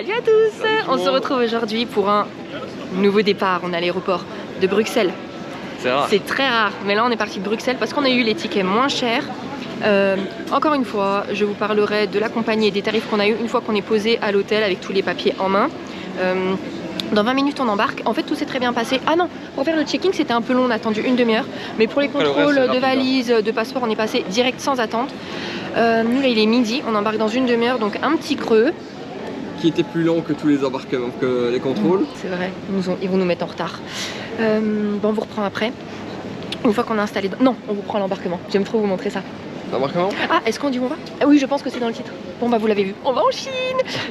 Salut à tous. On se retrouve aujourd'hui pour un nouveau départ. On est à l'aéroport de Bruxelles. C'est rare. C'est très rare, mais là on est parti de Bruxelles parce qu'on a eu les tickets moins chers. Encore une fois, je vous parlerai de la compagnie et des tarifs qu'on a eu une fois qu'on est posé à l'hôtel avec tous les papiers en main. Dans 20 minutes on embarque. En fait tout s'est très bien passé. Ah non, pour faire le checking c'était un peu long, on a attendu une demi-heure. Mais pour les contrôles de valises, de passeport, on est passé direct sans attente. Nous là il est midi, on embarque dans une demi-heure, donc un petit creux. Qui était plus long que tous les embarquements, que les contrôles. C'est vrai, ils vont nous mettre en retard. Bon, on vous reprend après. Une fois qu'on a installé... Non, on vous prend l'embarquement. J'aime trop vous montrer ça. L'embarquement? Ah, est-ce qu'on dit où on va? Ah oui, je pense que c'est dans le titre. Bon bah vous l'avez vu, on va en Chine.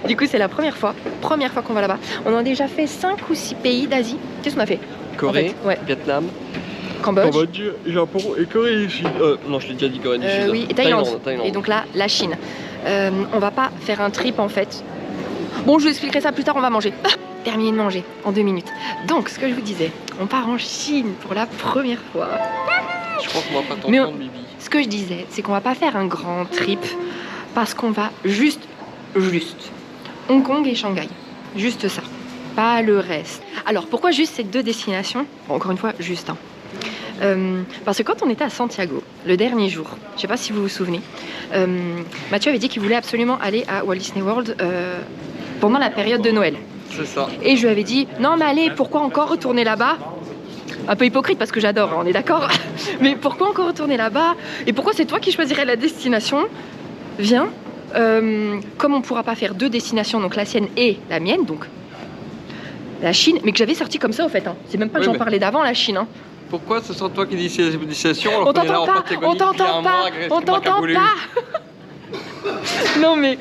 Du coup c'est la première fois qu'on va là-bas. On a déjà fait 5 ou 6 pays d'Asie. Qu'est-ce qu'on a fait? Corée, en fait, ouais. Vietnam, Cambodge, Japon et Corée du Sud. Non, je l'ai déjà dit Corée du Sud. Oui, et Thaïlande. Et donc là, la Chine. On va pas faire un trip en fait. Bon, je vous expliquerai ça plus tard, on va manger. Terminé de manger en 2 minutes. Donc, ce que je vous disais, on part en Chine pour la première fois. Je crois qu'on va pas t'entendre, Bibi. Ce que je disais, c'est qu'on va pas faire un grand trip parce qu'on va juste Hong Kong et Shanghai. Juste ça, pas le reste. Alors, pourquoi juste ces 2 destinations? Bon, encore une fois, juste. Parce que quand on était à Santiago, le dernier jour, je sais pas si vous vous souvenez, Mathieu avait dit qu'il voulait absolument aller à Walt Disney World pendant la période de Noël. C'est ça. Et je lui avais dit, non mais allez, pourquoi encore retourner là-bas? Un peu hypocrite parce que j'adore, on est d'accord. Mais pourquoi encore retourner là-bas? Et pourquoi c'est toi qui choisirais la destination? Viens. Comme on pourra pas faire 2 destinations, donc la sienne et la mienne, donc la Chine, mais que j'avais sorti comme ça au fait, hein. C'est même pas que j'en parlais d'avant, la Chine, hein. Pourquoi ce sera toi qui dis ces destinations? On t'entend pas, on t'entend pas, on t'entend pas. Non mais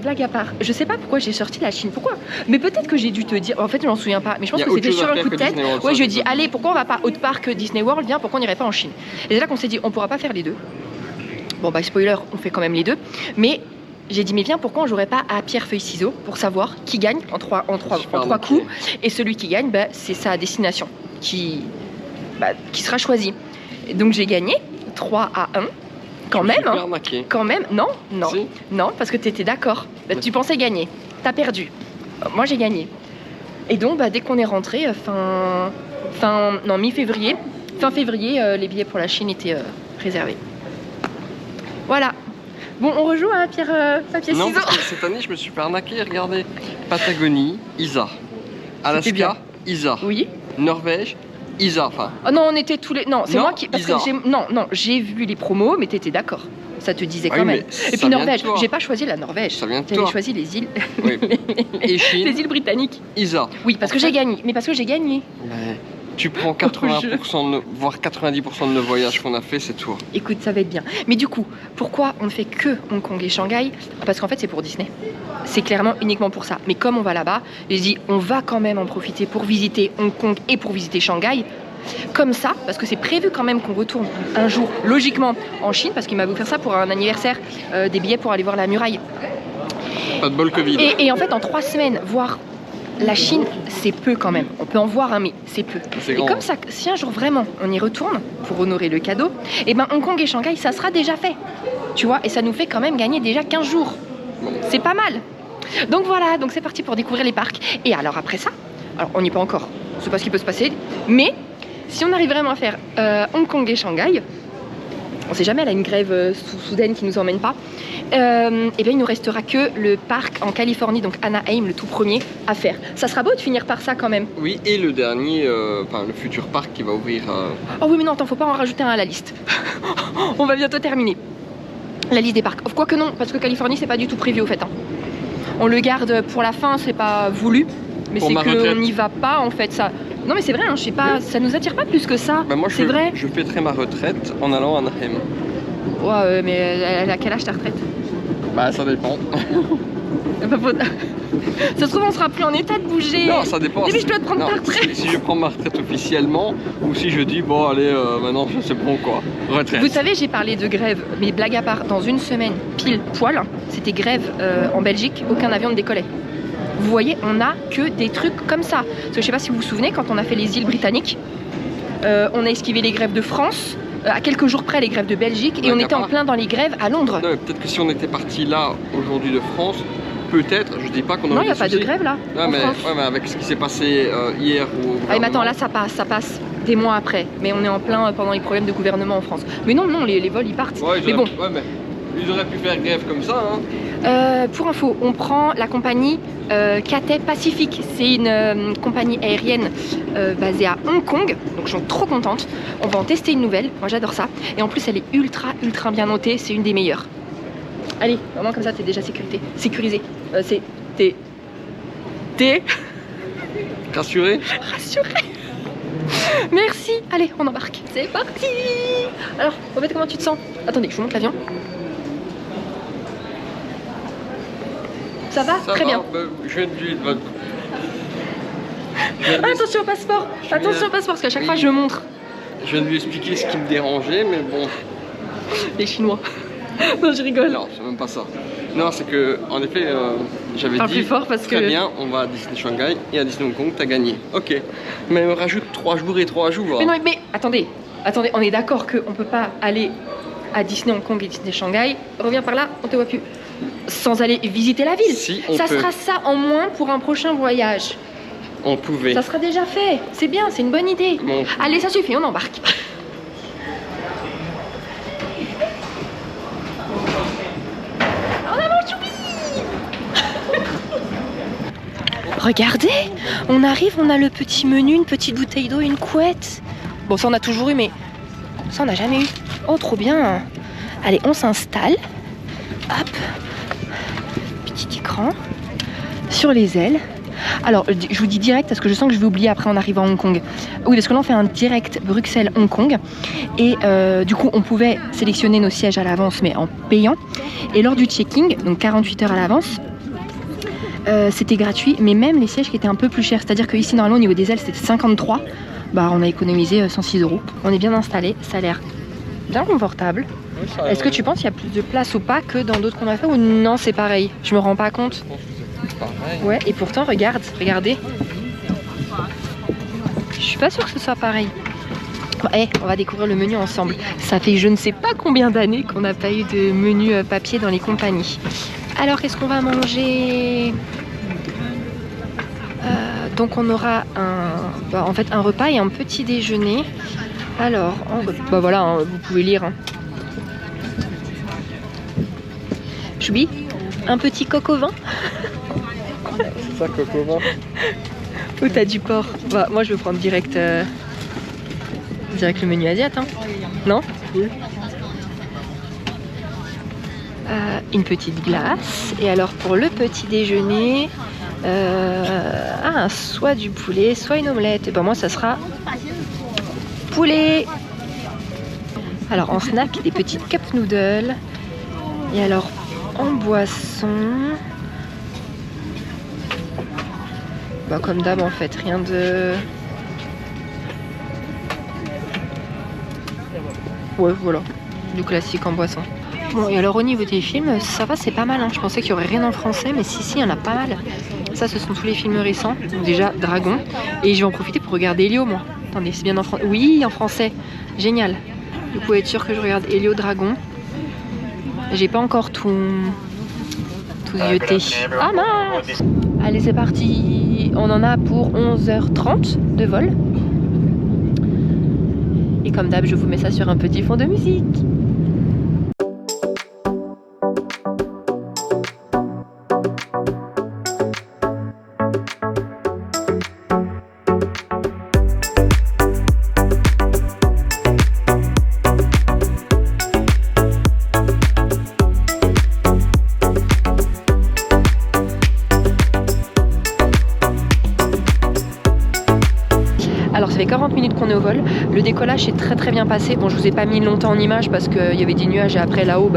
blague à part, je sais pas pourquoi j'ai sorti la Chine, pourquoi? Mais peut-être que j'ai dû te dire, en fait je m'en souviens pas, mais je pense que c'était sur un coup de tête. Ouais, je lui ai dit, allez, pourquoi on va pas autre part que Disney World, viens, pourquoi on irait pas en Chine? Et c'est là qu'on s'est dit, on pourra pas faire les 2. Bon bah spoiler, on fait quand même les 2, mais j'ai dit mais viens, pourquoi on jouerait pas à pierre feuille ciseaux pour savoir qui gagne en trois coups, et celui qui gagne, bah, c'est sa destination qui sera choisie. Et donc j'ai gagné 3 à 1. Quand même, hein. Quand même, non, si. Non, parce que tu étais d'accord. Bah, tu pensais gagner, t'as perdu. Moi j'ai gagné. Et donc bah, dès qu'on est rentré, mi-février, fin février, les billets pour la Chine étaient réservés. Voilà. Bon, on rejoue à pierre, papier, ciseaux. Non, parce que cette année je me suis fait arnaquer, regardez. Patagonie, Isa. Alaska, Isa. Oui. Norvège, Isa, enfin. Oh non, on était tous les... Non, c'est moi qui... Parce que j'ai vu les promos, mais t'étais d'accord. Ça te disait quand même. Et puis Norvège, j'ai pas choisi la Norvège. Ça vient de toi. J'avais choisi les îles... Oui. Et Chine. Les îles britanniques. Isa. Oui, parce que j'ai gagné. Mais parce que j'ai gagné. Ouais. Tu prends 80%, voire 90% de nos voyages qu'on a fait, c'est toi. Écoute, ça va être bien. Mais du coup, pourquoi on ne fait que Hong Kong et Shanghai? Parce qu'en fait, c'est pour Disney. C'est clairement uniquement pour ça. Mais comme on va là-bas, j'ai dit, on va quand même en profiter pour visiter Hong Kong et pour visiter Shanghai. Comme ça, parce que c'est prévu quand même qu'on retourne un jour, logiquement, en Chine, parce qu'il m'a voulu faire ça pour un anniversaire, des billets pour aller voir la muraille. Pas de bol Covid. Et en fait, en 3 semaines, voir la Chine, c'est peu quand même. On peut en voir un, mais c'est peu. Et comme ça, si un jour vraiment on y retourne pour honorer le cadeau, et ben Hong Kong et Shanghai, ça sera déjà fait. Tu vois, et ça nous fait quand même gagner déjà 15 jours. C'est pas mal. Donc voilà, donc c'est parti pour découvrir les parcs. Et alors après ça, alors on n'y est pas encore, c'est pas ce qui peut se passer, mais si on arrive vraiment à faire Hong Kong et Shanghai, on sait jamais, elle a une grève soudaine qui nous emmène pas. Et bien il nous restera que le parc en Californie, donc Anaheim, le tout premier à faire. Ça sera beau de finir par ça quand même. Oui, et le dernier, le futur parc qui va ouvrir. Oh oui, mais non, attends, faut pas en rajouter un à la liste. On va bientôt terminer la liste des parcs. Quoique non, parce que Californie c'est pas du tout prévu au fait. Hein. On le garde pour la fin, c'est pas voulu, mais c'est qu'on n'y va pas en fait. Ça. Non mais c'est vrai, hein, je sais pas, ça nous attire pas plus que ça. Bah moi, c'est vrai. Je fêterai ma retraite en allant à Anaheim. Ouais, mais elle a quel âge ta retraite? Bah ça dépend. Ça se trouve on sera plus en état de bouger. Non, ça dépend. Mais je dois te prendre ta retraite. Si je prends ma retraite officiellement ou si je dis bon allez maintenant c'est bon quoi, retraite. Vous savez, j'ai parlé de grève, mais blague à part, dans une semaine pile poil, c'était grève en Belgique, aucun avion ne décollait. Vous voyez, on a que des trucs comme ça. Parce que je sais pas si vous vous souvenez, quand on a fait les îles britanniques, on a esquivé les grèves de France, à quelques jours près les grèves de Belgique, et on était en plein dans les grèves à Londres. Peut-être que si on était parti là aujourd'hui de France, peut-être, je dis pas qu'on aurait. Non, il n'y a pas de grève là. Ouais, mais avec ce qui s'est passé hier ou. Ah, mais attends, là ça passe des mois après. Mais on est en plein pendant les problèmes de gouvernement en France. Mais non, les vols ils partent. Ouais, mais bon. Ouais, mais ils auraient pu faire grève comme ça. Hein. Pour info, on prend la compagnie Cathay Pacific. C'est une compagnie aérienne basée à Hong Kong. Donc je suis trop contente. On va en tester une nouvelle. Moi j'adore ça. Et en plus elle est ultra bien notée. C'est une des meilleures. Allez, vraiment comme ça t'es déjà sécurisé. T'es rassuré. Merci. Allez, on embarque. C'est parti. Alors, en fait, comment tu te sens? Attendez, je vous montre l'avion. Ça va? Très bien. Je viens de attention au passeport. Attention au passeport, parce qu'à chaque fois je montre. Je viens de lui expliquer ce qui me dérangeait, mais bon. Les Chinois. Non, je rigole. Non, c'est même pas ça. Non, c'est que, en effet, j'avais dit plus fort parce très bien, on va à Disney Shanghai et à Disney Hong Kong, t'as gagné. Ok. Mais on rajoute 3 jours et 3 jours. Mais non, mais attendez, on est d'accord qu'on peut pas aller à Disney Hong Kong et Disney Shanghai. Reviens par là, on te voit plus. Sans aller visiter la ville. Si, ça sera ça en moins pour un prochain voyage. On pouvait. Ça sera déjà fait. C'est bien, c'est une bonne idée. Bon. Allez, ça suffit, on embarque. Regardez, on arrive, on a le petit menu, une petite bouteille d'eau, une couette. Bon, ça on a toujours eu, mais ça on n'a jamais eu. Oh, trop bien. Allez, on s'installe. Hop. Petit écran. Sur les ailes. Alors, je vous dis direct parce que je sens que je vais oublier après en arrivant à Hong Kong. Oui, parce que là on fait un direct Bruxelles-Hong Kong. Et du coup, on pouvait sélectionner nos sièges à l'avance, mais en payant. Et lors du check-in, donc 48 heures à l'avance, c'était gratuit, mais même les sièges qui étaient un peu plus chers, c'est-à-dire que ici normalement au niveau des ailes c'était 53, bah on a économisé 106 €. On est bien installé, ça a l'air bien confortable. Oui, est-ce que tu penses qu'il y a plus de place ou pas que dans d'autres qu'on a fait, ou non c'est pareil? Je me rends pas compte. Je pense que c'est pareil. Ouais, et pourtant regardez. Je suis pas sûre que ce soit pareil. Bon, on va découvrir le menu ensemble. Ça fait je ne sais pas combien d'années qu'on n'a pas eu de menu papier dans les compagnies. Alors, qu'est-ce qu'on va manger? Donc, on aura un repas et un petit déjeuner. Alors, voilà, hein, vous pouvez lire. Hein. Choubi, un petit coq au vin. C'est ça, coq au vin. Ou t'as du porc? Bah, moi, je vais prendre direct le menu asiate. Hein. Non? Oui. Une petite glace. Et alors pour le petit déjeuner, soit du poulet, soit une omelette. Et ben moi ça sera poulet. Alors en snack, des petites cup noodles. Et alors en boisson, bah comme d'hab en fait, rien de... Ouais voilà, du classique en boisson. Bon, et alors au niveau des films, ça va, c'est pas mal. Hein. Je pensais qu'il y aurait rien en français, mais si, il y en a pas mal. Ça, ce sont tous les films récents. Donc déjà, Dragon. Et je vais en profiter pour regarder Elio, moi. Attendez, c'est bien en français. Oui, en français. Génial. Vous pouvez être sûr que je regarde Elio Dragon. J'ai pas encore tout zioté. Ah mince! Allez, c'est parti. On en a pour 11h30 de vol. Et comme d'hab, je vous mets ça sur un petit fond de musique. Alors ça fait 40 minutes qu'on est au vol, le décollage s'est très bien passé. Bon, je vous ai pas mis longtemps en image parce qu'il y avait des nuages et après là-haut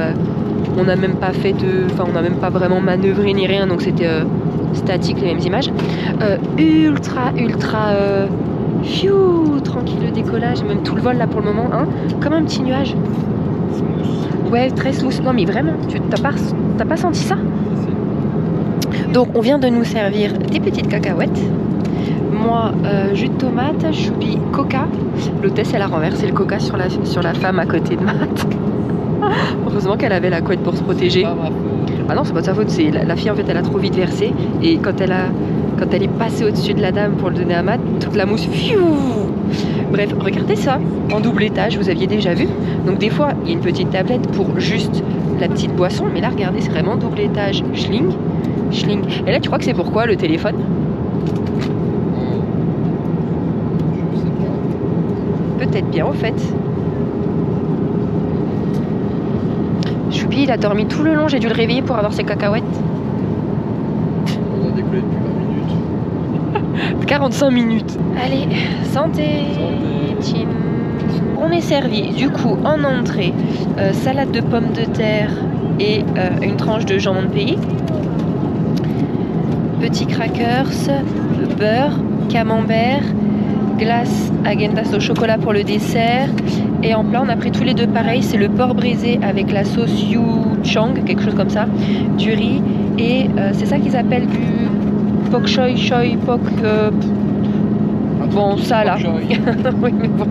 on n'a même pas on n'a même pas vraiment manœuvré ni rien, donc c'était statique les mêmes images. Ultra tranquille le décollage, même tout le vol là pour le moment, hein, comme un petit nuage. Ouais, très smooth. Non mais vraiment, t'as pas senti ça? Donc on vient de nous servir des petites cacahuètes. Moi, jus de tomate, choubi, coca. L'hôtesse, elle a renversé le coca sur la femme à côté de Matt. Heureusement qu'elle avait la couette pour se protéger. Ah non, c'est pas de sa faute, c'est la fille en fait elle a trop vite versé et quand elle est passée au-dessus de la dame pour le donner à Matt, toute la mousse, fiou. Bref, regardez ça, en double étage, vous aviez déjà vu. Donc des fois, il y a une petite tablette pour juste la petite boisson, mais là regardez, c'est vraiment double étage, schling, schling. Et là tu crois que c'est pourquoi le téléphone? Peut-être bien en fait. Choupi, il a dormi tout le long, j'ai dû le réveiller pour avoir ses cacahuètes. On a décollé depuis 20 minutes. 45 minutes. Allez, santé. Tchim. On est servi du coup en entrée, salade de pommes de terre et une tranche de jambon de pays. Petits crackers, beurre, camembert, glace Häagen-Dazs au chocolat pour le dessert. Et en plat, on a pris tous les deux pareil, c'est le porc braisé avec la sauce Yuchang, quelque chose comme ça, du riz. Et c'est ça qu'ils appellent du pok choy, pok... bon, ça là. Oui, mais bon.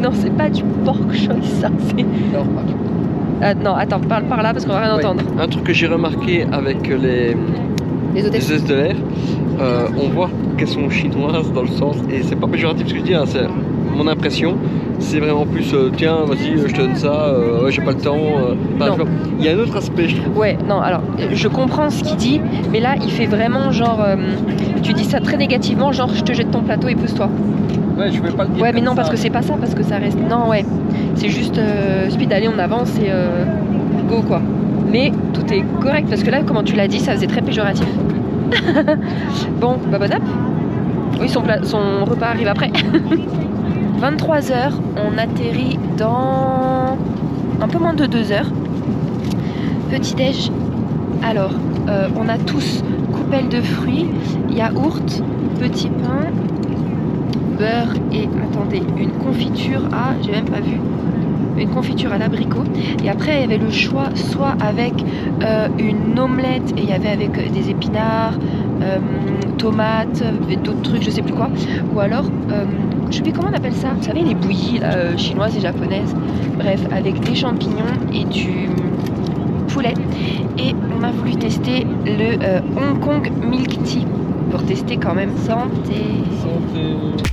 Non, c'est pas du pork choy, ça. Non, attends, parle par là parce qu'on va rien entendre. Un truc que j'ai remarqué avec les hôtesses de l'air, on voit qu'elles sont chinoises dans le sens, et c'est pas péjoratif ce que je dis, hein, c'est mon impression, c'est vraiment plus tiens, vas-y, je te donne ça, ouais, j'ai pas le temps. Il y a un autre aspect, je trouve. Ouais, non, alors je comprends ce qu'il dit, mais là il fait vraiment genre, tu dis ça très négativement, genre je te jette ton plateau et pousse-toi. Ouais, je vais pas le dire. Ouais, mais non, parce que c'est pas ça, parce que ça reste. Non, ouais, c'est juste speed, allez, on avance et go quoi. Mais tout est correct parce que là, comment tu l'as dit, ça faisait très péjoratif. Bon, bah bon app. Oui, son repas arrive après. 23h, on atterrit dans un peu moins de 2h. Petit déj. Alors, on a tous coupelle de fruits, yaourt, petit pain, beurre et, attendez, une confiture à, j'ai même pas vu, une confiture à l'abricot. Et après, il y avait le choix soit avec une omelette et il y avait avec des épinards, tomates et d'autres trucs, je sais plus quoi. Ou alors, je sais plus comment on appelle ça. Vous savez, les bouillies là, chinoises et japonaises. Bref, avec des champignons et du poulet. Et on a voulu tester le Hong Kong Milk Tea pour tester quand même. Santé. Santé.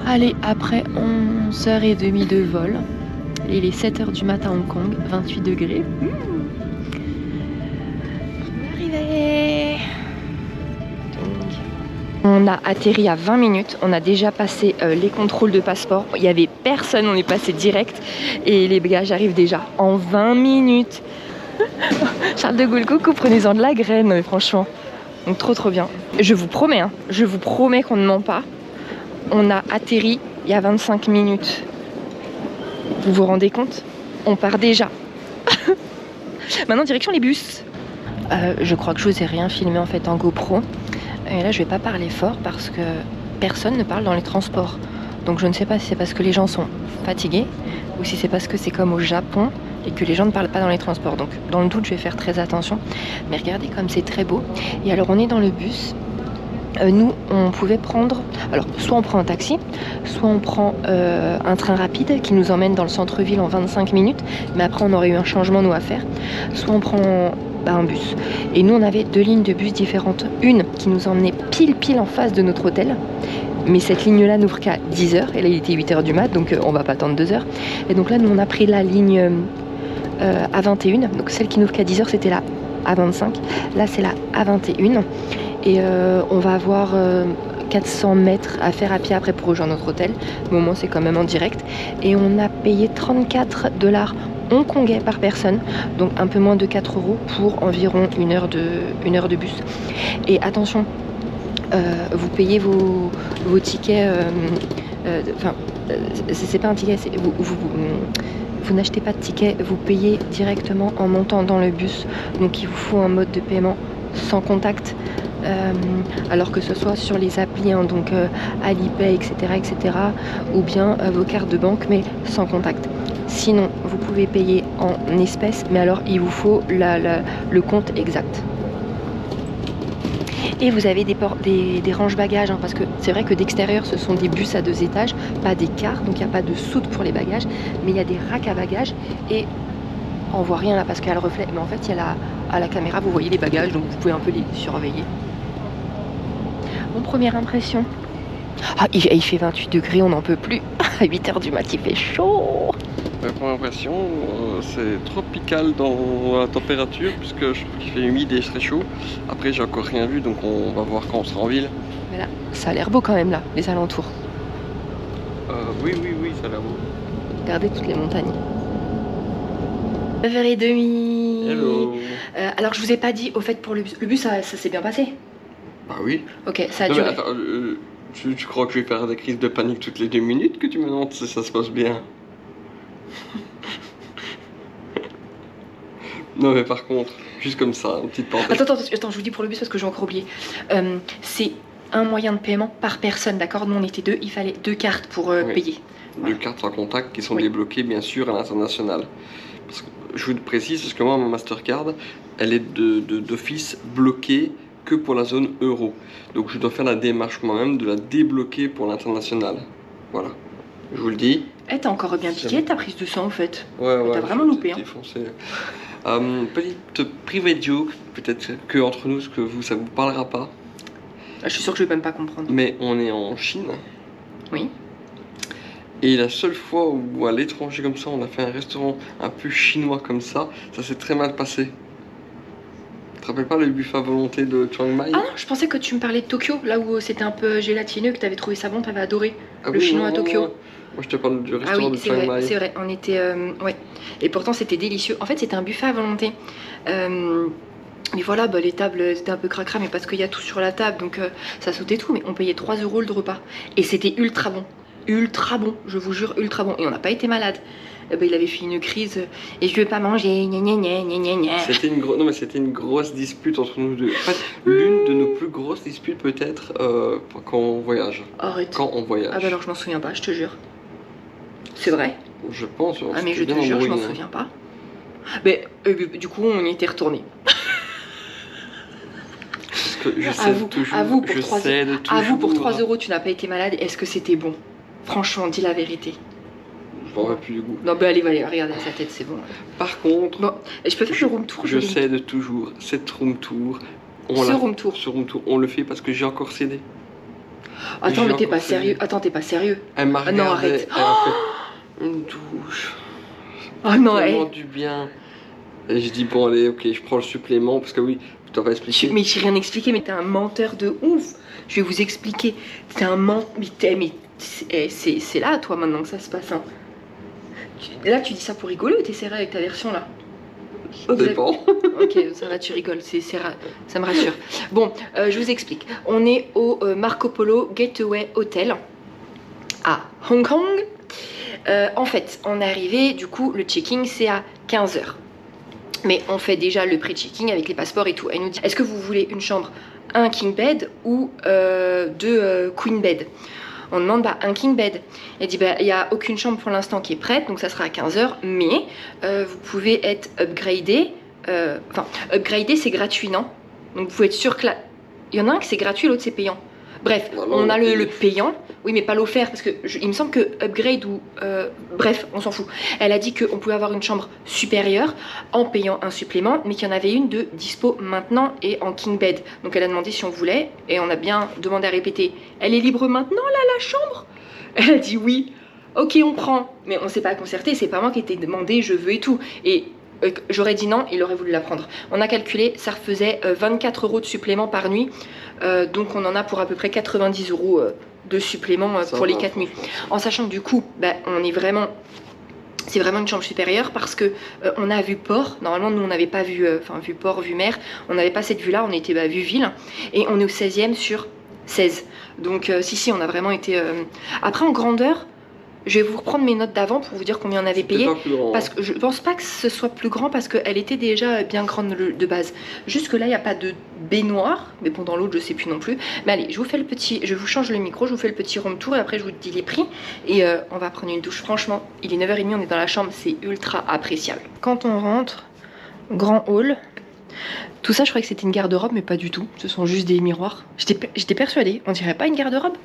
Allez, après 11h30 de vol, il est 7h du matin à Hong Kong, 28 degrés. Arrivé. On a atterri à 20 minutes, on a déjà passé les contrôles de passeport. Il n'y avait personne, on est passé direct et les bagages arrivent déjà en 20 minutes. Charles de Gaulle, coucou, prenez-en de la graine, mais franchement. Donc trop bien. Je vous promets, hein, je vous promets qu'on ne ment pas. On a atterri il y a 25 minutes. Vous vous rendez compte? On part déjà. Maintenant, direction les bus. Je crois que je vous ai rien filmé en fait en GoPro. Et là, je vais pas parler fort parce que personne ne parle dans les transports. Donc je ne sais pas si c'est parce que les gens sont fatigués ou si c'est parce que c'est comme au Japon et que les gens ne parlent pas dans les transports. Donc dans le doute, je vais faire très attention. Mais regardez comme c'est très beau. Et alors, on est dans le bus. Nous, on pouvait prendre, alors soit on prend un taxi, soit on prend un train rapide qui nous emmène dans le centre-ville en 25 minutes, mais après on aurait eu un changement nous à faire, soit on prend un bus. Et nous on avait deux lignes de bus différentes, une qui nous emmenait pile en face de notre hôtel, mais cette ligne-là n'ouvre qu'à 10h, et là il était 8h du mat, donc on va pas attendre 2 heures. Et donc là nous on a pris la ligne à 21, donc celle qui n'ouvre qu'à 10h c'était la A25. Là, c'est la A21. Et on va avoir 400 mètres à faire à pied après pour rejoindre notre hôtel. Mais au moins, c'est quand même en direct. Et on a payé 34 $ hongkongais par personne. Donc un peu moins de 4 € pour environ une heure de bus. Et attention, vous payez vos tickets... c'est pas un ticket, vous n'achetez pas de ticket, vous payez directement en montant dans le bus. Donc il vous faut un mode de paiement sans contact. Alors que ce soit sur les applis, hein, donc Alipay, etc., ou bien vos cartes de banque, mais sans contact. Sinon, vous pouvez payer en espèces, mais alors il vous faut le compte exact. Et vous avez des range-bagages, hein, parce que c'est vrai que d'extérieur, ce sont des bus à 2 étages, pas des cars, donc il n'y a pas de soute pour les bagages, mais il y a des racks à bagages, et on voit rien là parce qu'il y a le reflet, mais en fait, il y a à la caméra, vous voyez les bagages, donc vous pouvez un peu les surveiller. Mon première impression. Ah, il fait 28 degrés, on n'en peut plus. À 8 h du mat, il fait chaud. Ma première impression, c'est tropical dans la température, puisque je trouve qu'il fait humide et très chaud. Après, j'ai encore rien vu, donc on va voir quand on sera en ville. Voilà, ça a l'air beau quand même là, les alentours. Oui, ça a l'air beau. Regardez toutes les montagnes. 9h30. Hello. Alors, je vous ai pas dit, au fait, pour le bus, ça s'est bien passé? Ah oui. Ok, ça a non, duré. Mais attends, tu crois que je vais faire des crises de panique toutes les 2 minutes que tu me demandes si ça se passe bien? Non mais par contre, juste comme ça, une petite parenthèse. Attends, je vous dis pour le bus parce que j'ai encore oublié. C'est un moyen de paiement par personne, d'accord? Nous on était 2, il fallait 2 cartes pour payer. 2 cartes sans contact qui sont débloquées bien sûr à l'international. Je vous précise parce que moi ma Mastercard, elle est d'office bloquée que pour la zone euro. Donc je dois faire la démarche moi-même de la débloquer pour l'international. Voilà, je vous le dis. Eh, t'as encore bien piqué ta prise de sang en fait. Ouais, t'as vraiment loupé. Petite private joke, peut-être que entre nous, ça vous parlera pas. Je suis sûre que je vais même pas comprendre. Mais on est en Chine. Oui. Et la seule fois où à l'étranger comme ça, on a fait un restaurant un peu chinois comme ça s'est très mal passé. Tu te rappelles pas le buffet à volonté de Chiang Mai? Ah non, je pensais que tu me parlais de Tokyo, là où c'était un peu gélatineux, que t'avais trouvé ça bon, t'avais adoré le chinois à Tokyo. Non. Moi je te parle du restaurant de Chiang Mai. C'est vrai, on était... ouais. Et pourtant c'était délicieux. En fait c'était un buffet à volonté. Mais voilà, bah, les tables c'était un peu cracra, mais parce qu'il y a tout sur la table, donc ça sautait tout. Mais on payait 3 € le repas. Et c'était ultra bon. Ultra bon, je vous jure, ultra bon. Et on n'a pas été malade. Bah, il avait fait une crise et je veux pas manger. C'était une grosse dispute entre nous deux. En fait, l'une de nos plus grosses disputes peut-être quand on voyage. Arrête. Quand on voyage. Ah bah alors je m'en souviens pas, je te jure. C'est vrai? Je pense. Ah mais je te jure, je m'en souviens pas. Mais du coup, on y était retourné. Avoue, pour 3 €, tu n'as pas été malade. Est-ce que c'était bon? Franchement, dis la vérité. Je m'en rappelle plus du goût. Non, bah allez, regardez sa tête, c'est bon. Par contre, bon, je peux faire le room tour. Je cède toujours. Cette room tour. Ce room tour, on le fait parce que j'ai encore cédé. Attends, mais t'es pas sérieux. Attends, t'es pas sérieux. Elle m'a regardé, non, arrête. Elle a fait une douche. Oh non, vraiment du bien. Et je dis bon allez, ok, je prends le supplément parce que oui, tu t'aurais expliqué. Mais j'ai rien expliqué, mais t'es un menteur de ouf. Je vais vous expliquer. T'es un menteur. Mais c'est là, toi, maintenant que ça se passe. Hein. Là, tu dis ça pour rigoler ou t'es sérieux avec ta version là? Ça dépend. Ok, ça va, tu rigoles, ça me rassure. Bon, je vous explique. On est au Marco Polo Gateway Hotel à Hong Kong. En fait, on est arrivé, du coup, le check-in c'est à 15 h. Mais on fait déjà le pré-checking avec les passeports et tout. Elle nous dit, est-ce que vous voulez une chambre, un king bed ou 2 queen bed? On demande un king bed. Elle dit il n'y a aucune chambre pour l'instant qui est prête, donc ça sera à 15 h, mais vous pouvez être upgradé. Enfin, upgradé c'est gratuit, non? Donc vous pouvez être sûr que là, il y en a un qui c'est gratuit, l'autre c'est payant. Bref, on a le payant, oui mais pas l'offert parce que il me semble que upgrade ou bref, on s'en fout. Elle a dit qu'on pouvait avoir une chambre supérieure en payant un supplément, mais qu'il y en avait une de dispo maintenant et en king bed. Donc elle a demandé si on voulait et on a bien demandé à répéter. Elle est libre maintenant là la chambre? Elle a dit oui. Ok, on prend, mais on s'est pas concerté, c'est pas moi qui ai demandé je veux et tout. Et j'aurais dit non, il aurait voulu la prendre. On a calculé, ça refaisait 24 € de supplément par nuit. Donc on en a pour à peu près 90 € de supplément pour les 4 nuits. En sachant que du coup, bah, on est vraiment... C'est vraiment une chambre supérieure parce que on a vue port. Normalement, nous, on n'avait pas vu, vue port, vue mer. On n'avait pas cette vue-là, on était vue ville. Et on est au 16e sur 16. Donc, si, on a vraiment été... Après, en grandeur... Je vais vous reprendre mes notes d'avant pour vous dire combien on avait payé. Parce que je pense pas que ce soit plus grand parce qu'elle était déjà bien grande de base. Jusque là, il n'y a pas de baignoire. Mais bon, dans l'autre, je sais plus non plus. Mais allez, je vous fais le petit. Je vous change le micro, je vous fais le petit room tour et après, je vous dis les prix. Et on va prendre une douche. Franchement, il est 9h30, on est dans la chambre. C'est ultra appréciable. Quand on rentre, grand hall. Tout ça, je croyais que c'était une garde-robe, mais pas du tout. Ce sont juste des miroirs. J'étais persuadée. On dirait pas une garde-robe?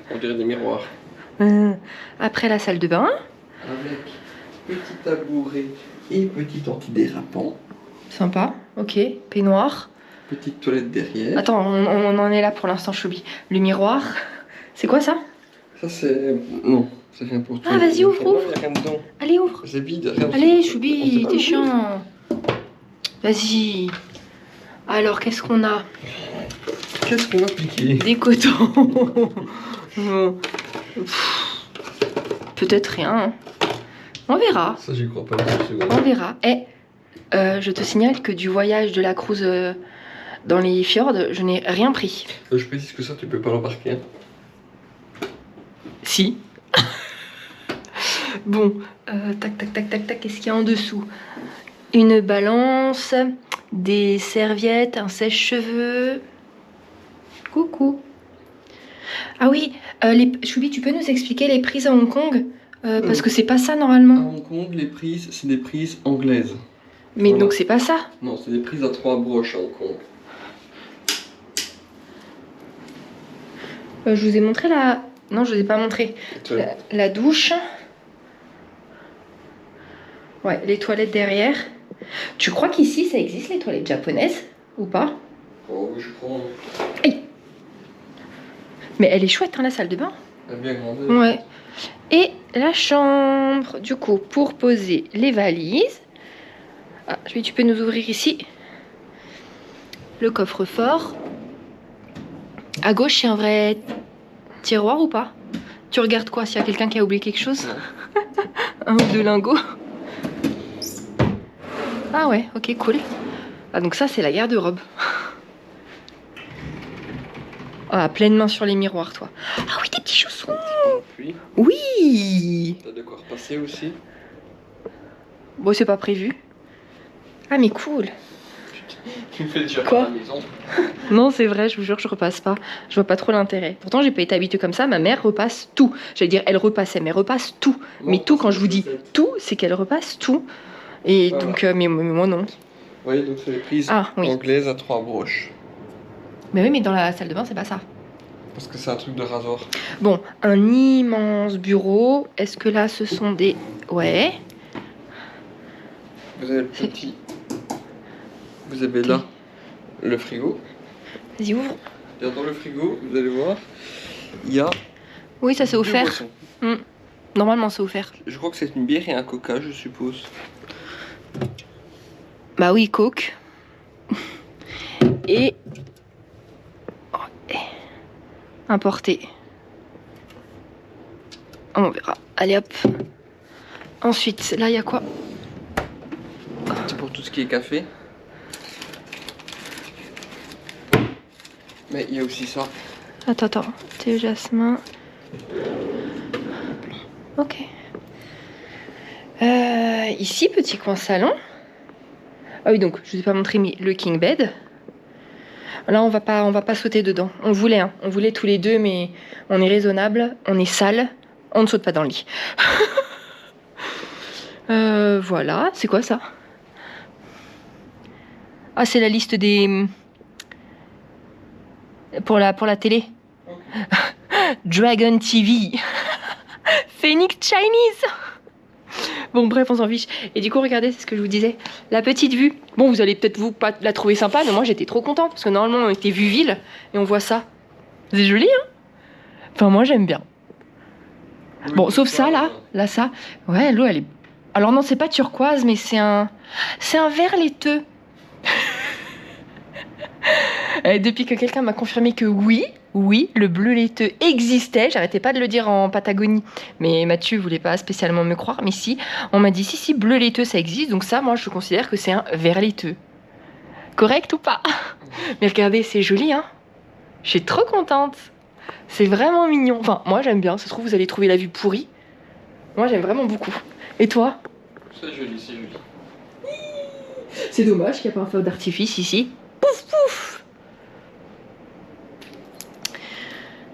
On dirait des miroirs. Après la salle de bain. Avec petit tabouret et petit antidérapant. Sympa, ok. Peignoir. Petite toilette derrière. Attends, on en est là pour l'instant, Choubi. Le miroir. C'est quoi ça? Ça c'est... Non, ça vient pour toi. Ah, vas-y, ouvre, ouvre. Il y a rien dedans. Allez, ouvre. C'est vide, rien. Allez, Choubi, t'es chiant. Vas-y. Alors, qu'est-ce qu'on a? Qu'est-ce qu'on a piqué? Des cotons. Peut-être rien. On verra. Ça, j'y crois pas une seconde. On verra. Et je te signale que du voyage de la cruise dans les fjords, je n'ai rien pris. Je précise que ça, tu peux pas l'embarquer. Hein. Si. Bon, tac, tac, tac, tac, tac, qu'est-ce qu'il y a en dessous? Une balance, des serviettes, un sèche-cheveux. Coucou. Ah oui, Choubi, tu peux nous expliquer les prises à Hong Kong parce que c'est pas ça À normalement. Hong Kong, les prises, c'est des prises anglaises. Mais voilà. Donc c'est pas ça. Non, c'est des prises à 3 broches à Hong Kong. Je vous ai montré la... Non, je vous ai pas montré. La douche. Ouais, les toilettes derrière. Tu crois qu'ici, ça existe les toilettes japonaises ou pas? Oh oui, je crois. Aïe. Mais elle est chouette, hein, la salle de bain. Elle est bien grande. Ouais. Et la chambre, du coup, pour poser les valises. Ah, tu peux nous ouvrir ici. Le coffre-fort. À gauche, il y a un vrai tiroir ou pas? Tu regardes quoi? S'il y a quelqu'un qui a oublié quelque chose? Un ou deux lingots. Ah ouais, ok, cool. Ah, donc ça, c'est la garde-robe. Ah, pleine main sur les miroirs, toi. Ah oui, des petits chaussons. Oui. T'as de quoi repasser aussi. Bon, c'est pas prévu. Ah, mais cool. Tu me fais déjà quoi à la maison. Non, c'est vrai, je vous jure, je repasse pas. Je vois pas trop l'intérêt. Pourtant, j'ai pas été habituée comme ça. Ma mère repasse tout. J'allais dire, elle repassait, mais elle repasse tout. Non, mais tout, quand je vous dis tout, c'est qu'elle repasse tout. Et voilà. donc, mais moi, non. Oui, donc c'est les prises Oui. anglaises à 3 broches. Mais oui, mais dans la salle de bain, c'est pas ça. Parce que c'est un truc de rasoir. Bon, un immense bureau. Est-ce que là, ce sont des... Ouais. Vous avez le petit. Vous avez là le frigo. Vas-y, ouvre. Et dans le frigo, vous allez voir, il y a... Oui, ça c'est 2 offert. boissons. Normalement, c'est offert. Je crois que c'est une bière et un coca, je suppose. Bah oui, Coke. Et... importé. On verra. Allez hop. Ensuite, là, il y a quoi? C'est pour tout ce qui est café. Mais il y a aussi ça. Attends. Thé jasmin. Ok. Ici, petit coin salon. Ah oui, donc, je vous ai pas montré, mais le king bed. Là, on va pas sauter dedans. On voulait tous les deux, mais on est raisonnable, on est sale, on ne saute pas dans le lit. Voilà, c'est quoi ça? Ah, c'est la liste des... Pour la télé. Dragon TV. Phoenix Chinese. Bon, bref, on s'en fiche. Et du coup, regardez, c'est ce que je vous disais. La petite vue. Bon, vous allez peut-être vous pas la trouver sympa, mais moi, j'étais trop contente. Parce que normalement, on était vue ville. Et on voit ça. C'est joli, hein? Enfin, moi, j'aime bien. Oui, bon, sauf ça, là. Là, ça. Ouais, l'eau, elle est... Alors non, c'est pas turquoise, mais c'est un vert laiteux. Depuis que quelqu'un m'a confirmé que oui, le bleu laiteux existait, j'arrêtais pas de le dire en Patagonie, mais Mathieu voulait pas spécialement me croire, mais si, on m'a dit si, bleu laiteux ça existe, donc ça, moi je considère que c'est un vert laiteux. Correct ou pas? Mais regardez, c'est joli, hein. Je suis trop contente. C'est vraiment mignon. Enfin, moi j'aime bien, ça se trouve vous allez trouver la vue pourrie. Moi j'aime vraiment beaucoup. Et toi? C'est joli, c'est joli. C'est dommage qu'il n'y a pas un feu d'artifice ici. Pouf pouf.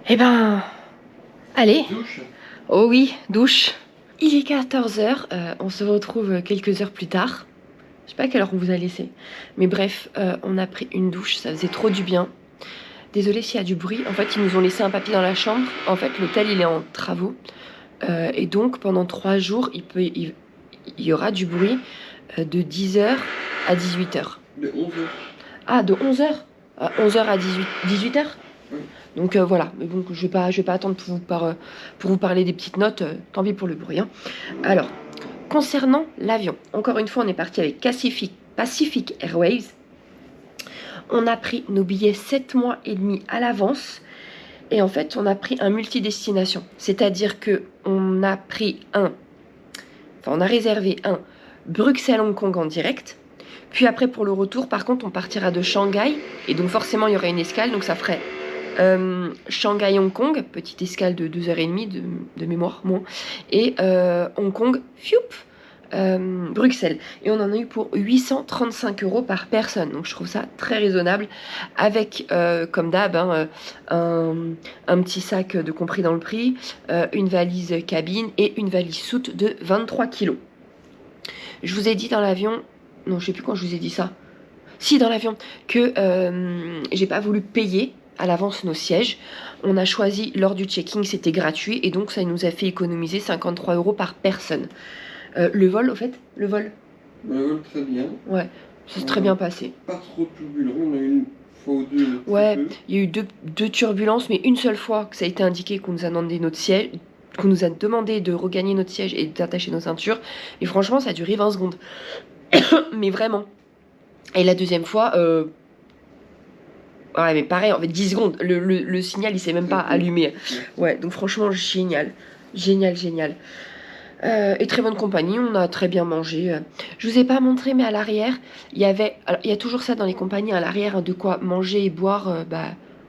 Eh ben... Allez. Douche. Oh oui, douche. Il est 14h, on se retrouve quelques heures plus tard. Je sais pas à quelle heure on vous a laissé. Mais bref, on a pris une douche, ça faisait trop du bien. Désolée s'il y a du bruit. En fait, ils nous ont laissé un papier dans la chambre. En fait, l'hôtel, il est en travaux. Et donc, pendant 3 jours, il y aura du bruit de 10h à 18h. De 11h. Ah, de 11h à 11h à 18h. Oui. Donc voilà, mais bon, je vais pas attendre pour vous parler des petites notes, tant pis pour le bruit. Hein. Alors, concernant l'avion, encore une fois, on est parti avec Pacific Airways. On a pris nos billets 7 mois et demi à l'avance. Et en fait, on a pris un multidestination. C'est-à-dire qu'on a on a réservé un Bruxelles-Hong Kong en direct. Puis après, pour le retour, par contre, on partira de Shanghai. Et donc forcément, il y aurait une escale. Donc ça ferait Shanghai-Hong Kong, petite escale de 2h30 de mémoire, moins. Et Hong Kong, Bruxelles. Et on en a eu pour 835 € par personne. Donc je trouve ça très raisonnable. Avec, comme d'hab, un petit sac de compris dans le prix, une valise cabine et une valise soute de 23 kg. Je vous ai dit dans l'avion... Non, je sais plus quand je vous ai dit ça. Si, dans l'avion. Que j'ai pas voulu payer à l'avance nos sièges. On a choisi lors du check-in, c'était gratuit. Et donc ça nous a fait économiser 53 € par personne. Le vol, au fait, le vol. Le vol, très bien. Ouais, ça s'est très bien passé. Pas trop turbulent, on a eu une fois ou deux. Ouais, il y a eu deux turbulences, mais une seule fois que ça a été indiqué qu'on nous a demandé notre siège, qu'on nous a demandé de regagner notre siège et d'attacher nos ceintures. Et franchement, ça a duré 20 secondes. Mais vraiment. Et la deuxième fois, ouais, mais pareil, en fait, 10 secondes. Le signal, il s'est même pas allumé. Ouais, donc franchement, génial. Génial. Et très bonne compagnie, on a très bien mangé. Je vous ai pas montré, mais à l'arrière, il y a toujours ça dans les compagnies, à l'arrière, de quoi manger et boire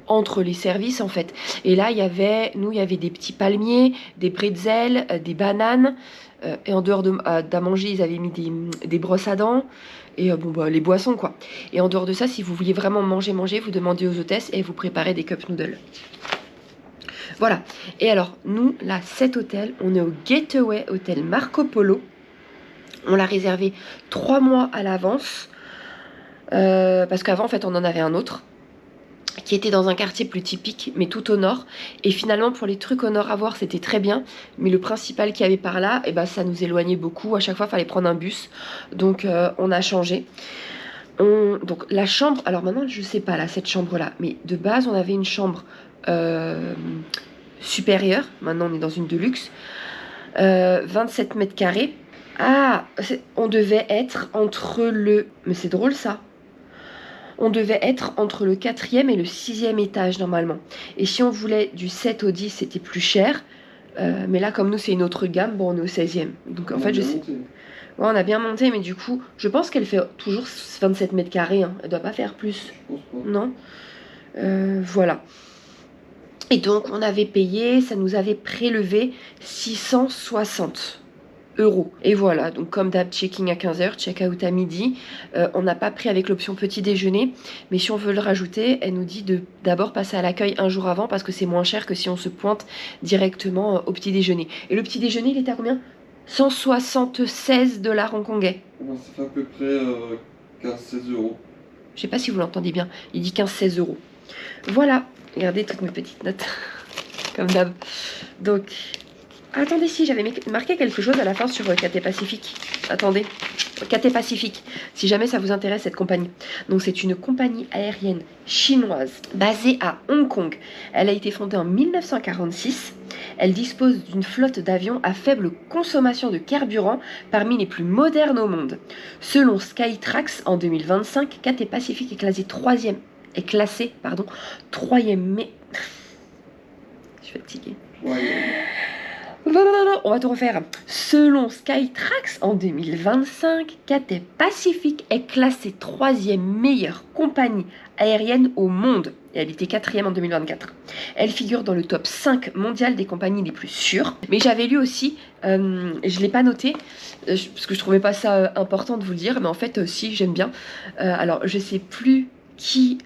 entre les services, en fait. Et là, il y avait des petits palmiers, des bretzels, des bananes. Et en dehors d'à manger, ils avaient mis des brosses à dents. Et les boissons, quoi. Et en dehors de ça, si vous vouliez vraiment manger, vous demandez aux hôtesses et vous préparez des cup noodles. Voilà. Et alors, nous, là, cet hôtel, on est au Gateway Hotel Marco Polo. On l'a réservé 3 mois à l'avance. Parce qu'avant, en fait, on en avait un autre qui était dans un quartier plus typique, mais tout au nord. Et finalement, pour les trucs au nord à voir, c'était très bien. Mais le principal qu'il y avait par là, ça nous éloignait beaucoup. À chaque fois, il fallait prendre un bus. Donc, on a changé. Donc, la chambre... Alors maintenant, je sais pas, là, cette chambre-là. Mais de base, on avait une chambre... supérieure, maintenant on est dans une deluxe, 27 mètres carrés. Ah, on devait être entre le... Mais c'est drôle ça. On devait être entre le 4e et le 6e étage normalement. Et si on voulait du 7 au 10, c'était plus cher. Mais là, comme nous, c'est une autre gamme, bon, on est au 16e. Donc en fait, je sais... Ouais, on a bien monté, mais du coup, je pense qu'elle fait toujours 27 mètres carrés. Hein. Elle doit pas faire plus. Je pense pas. Non. Voilà. Et donc, on avait payé, ça nous avait prélevé 660 €. Et voilà, donc comme d'hab, check-in à 15h, check-out à midi. On n'a pas pris avec l'option petit déjeuner, mais si on veut le rajouter, elle nous dit d'abord passer à l'accueil un jour avant parce que c'est moins cher que si on se pointe directement au petit déjeuner. Et le petit déjeuner, il était à combien? 176 $ hongkongais. Ça fait à peu près 15-16 €. Je sais pas si vous l'entendez bien, il dit 15-16 €. Voilà. Regardez toutes mes petites notes, comme d'hab. Donc, attendez, si j'avais marqué quelque chose à la fin sur Cathay Pacific. Attendez. Cathay Pacific, si jamais ça vous intéresse cette compagnie. Donc c'est une compagnie aérienne chinoise basée à Hong Kong. Elle a été fondée en 1946. Elle dispose d'une flotte d'avions à faible consommation de carburant parmi les plus modernes au monde. Selon Skytrax, en 2025, Cathay Pacific est classé troisième. Mais... Je suis fatiguée. On va tout refaire. Selon Skytrax, en 2025, Cathay Pacific est classée 3e meilleure compagnie aérienne au monde. Et elle était 4e en 2024. Elle figure dans le top 5 mondial des compagnies les plus sûres. Mais j'avais lu aussi, je ne l'ai pas noté, parce que je trouvais pas ça important de vous le dire, mais en fait, si, j'aime bien. Alors, je sais plus qui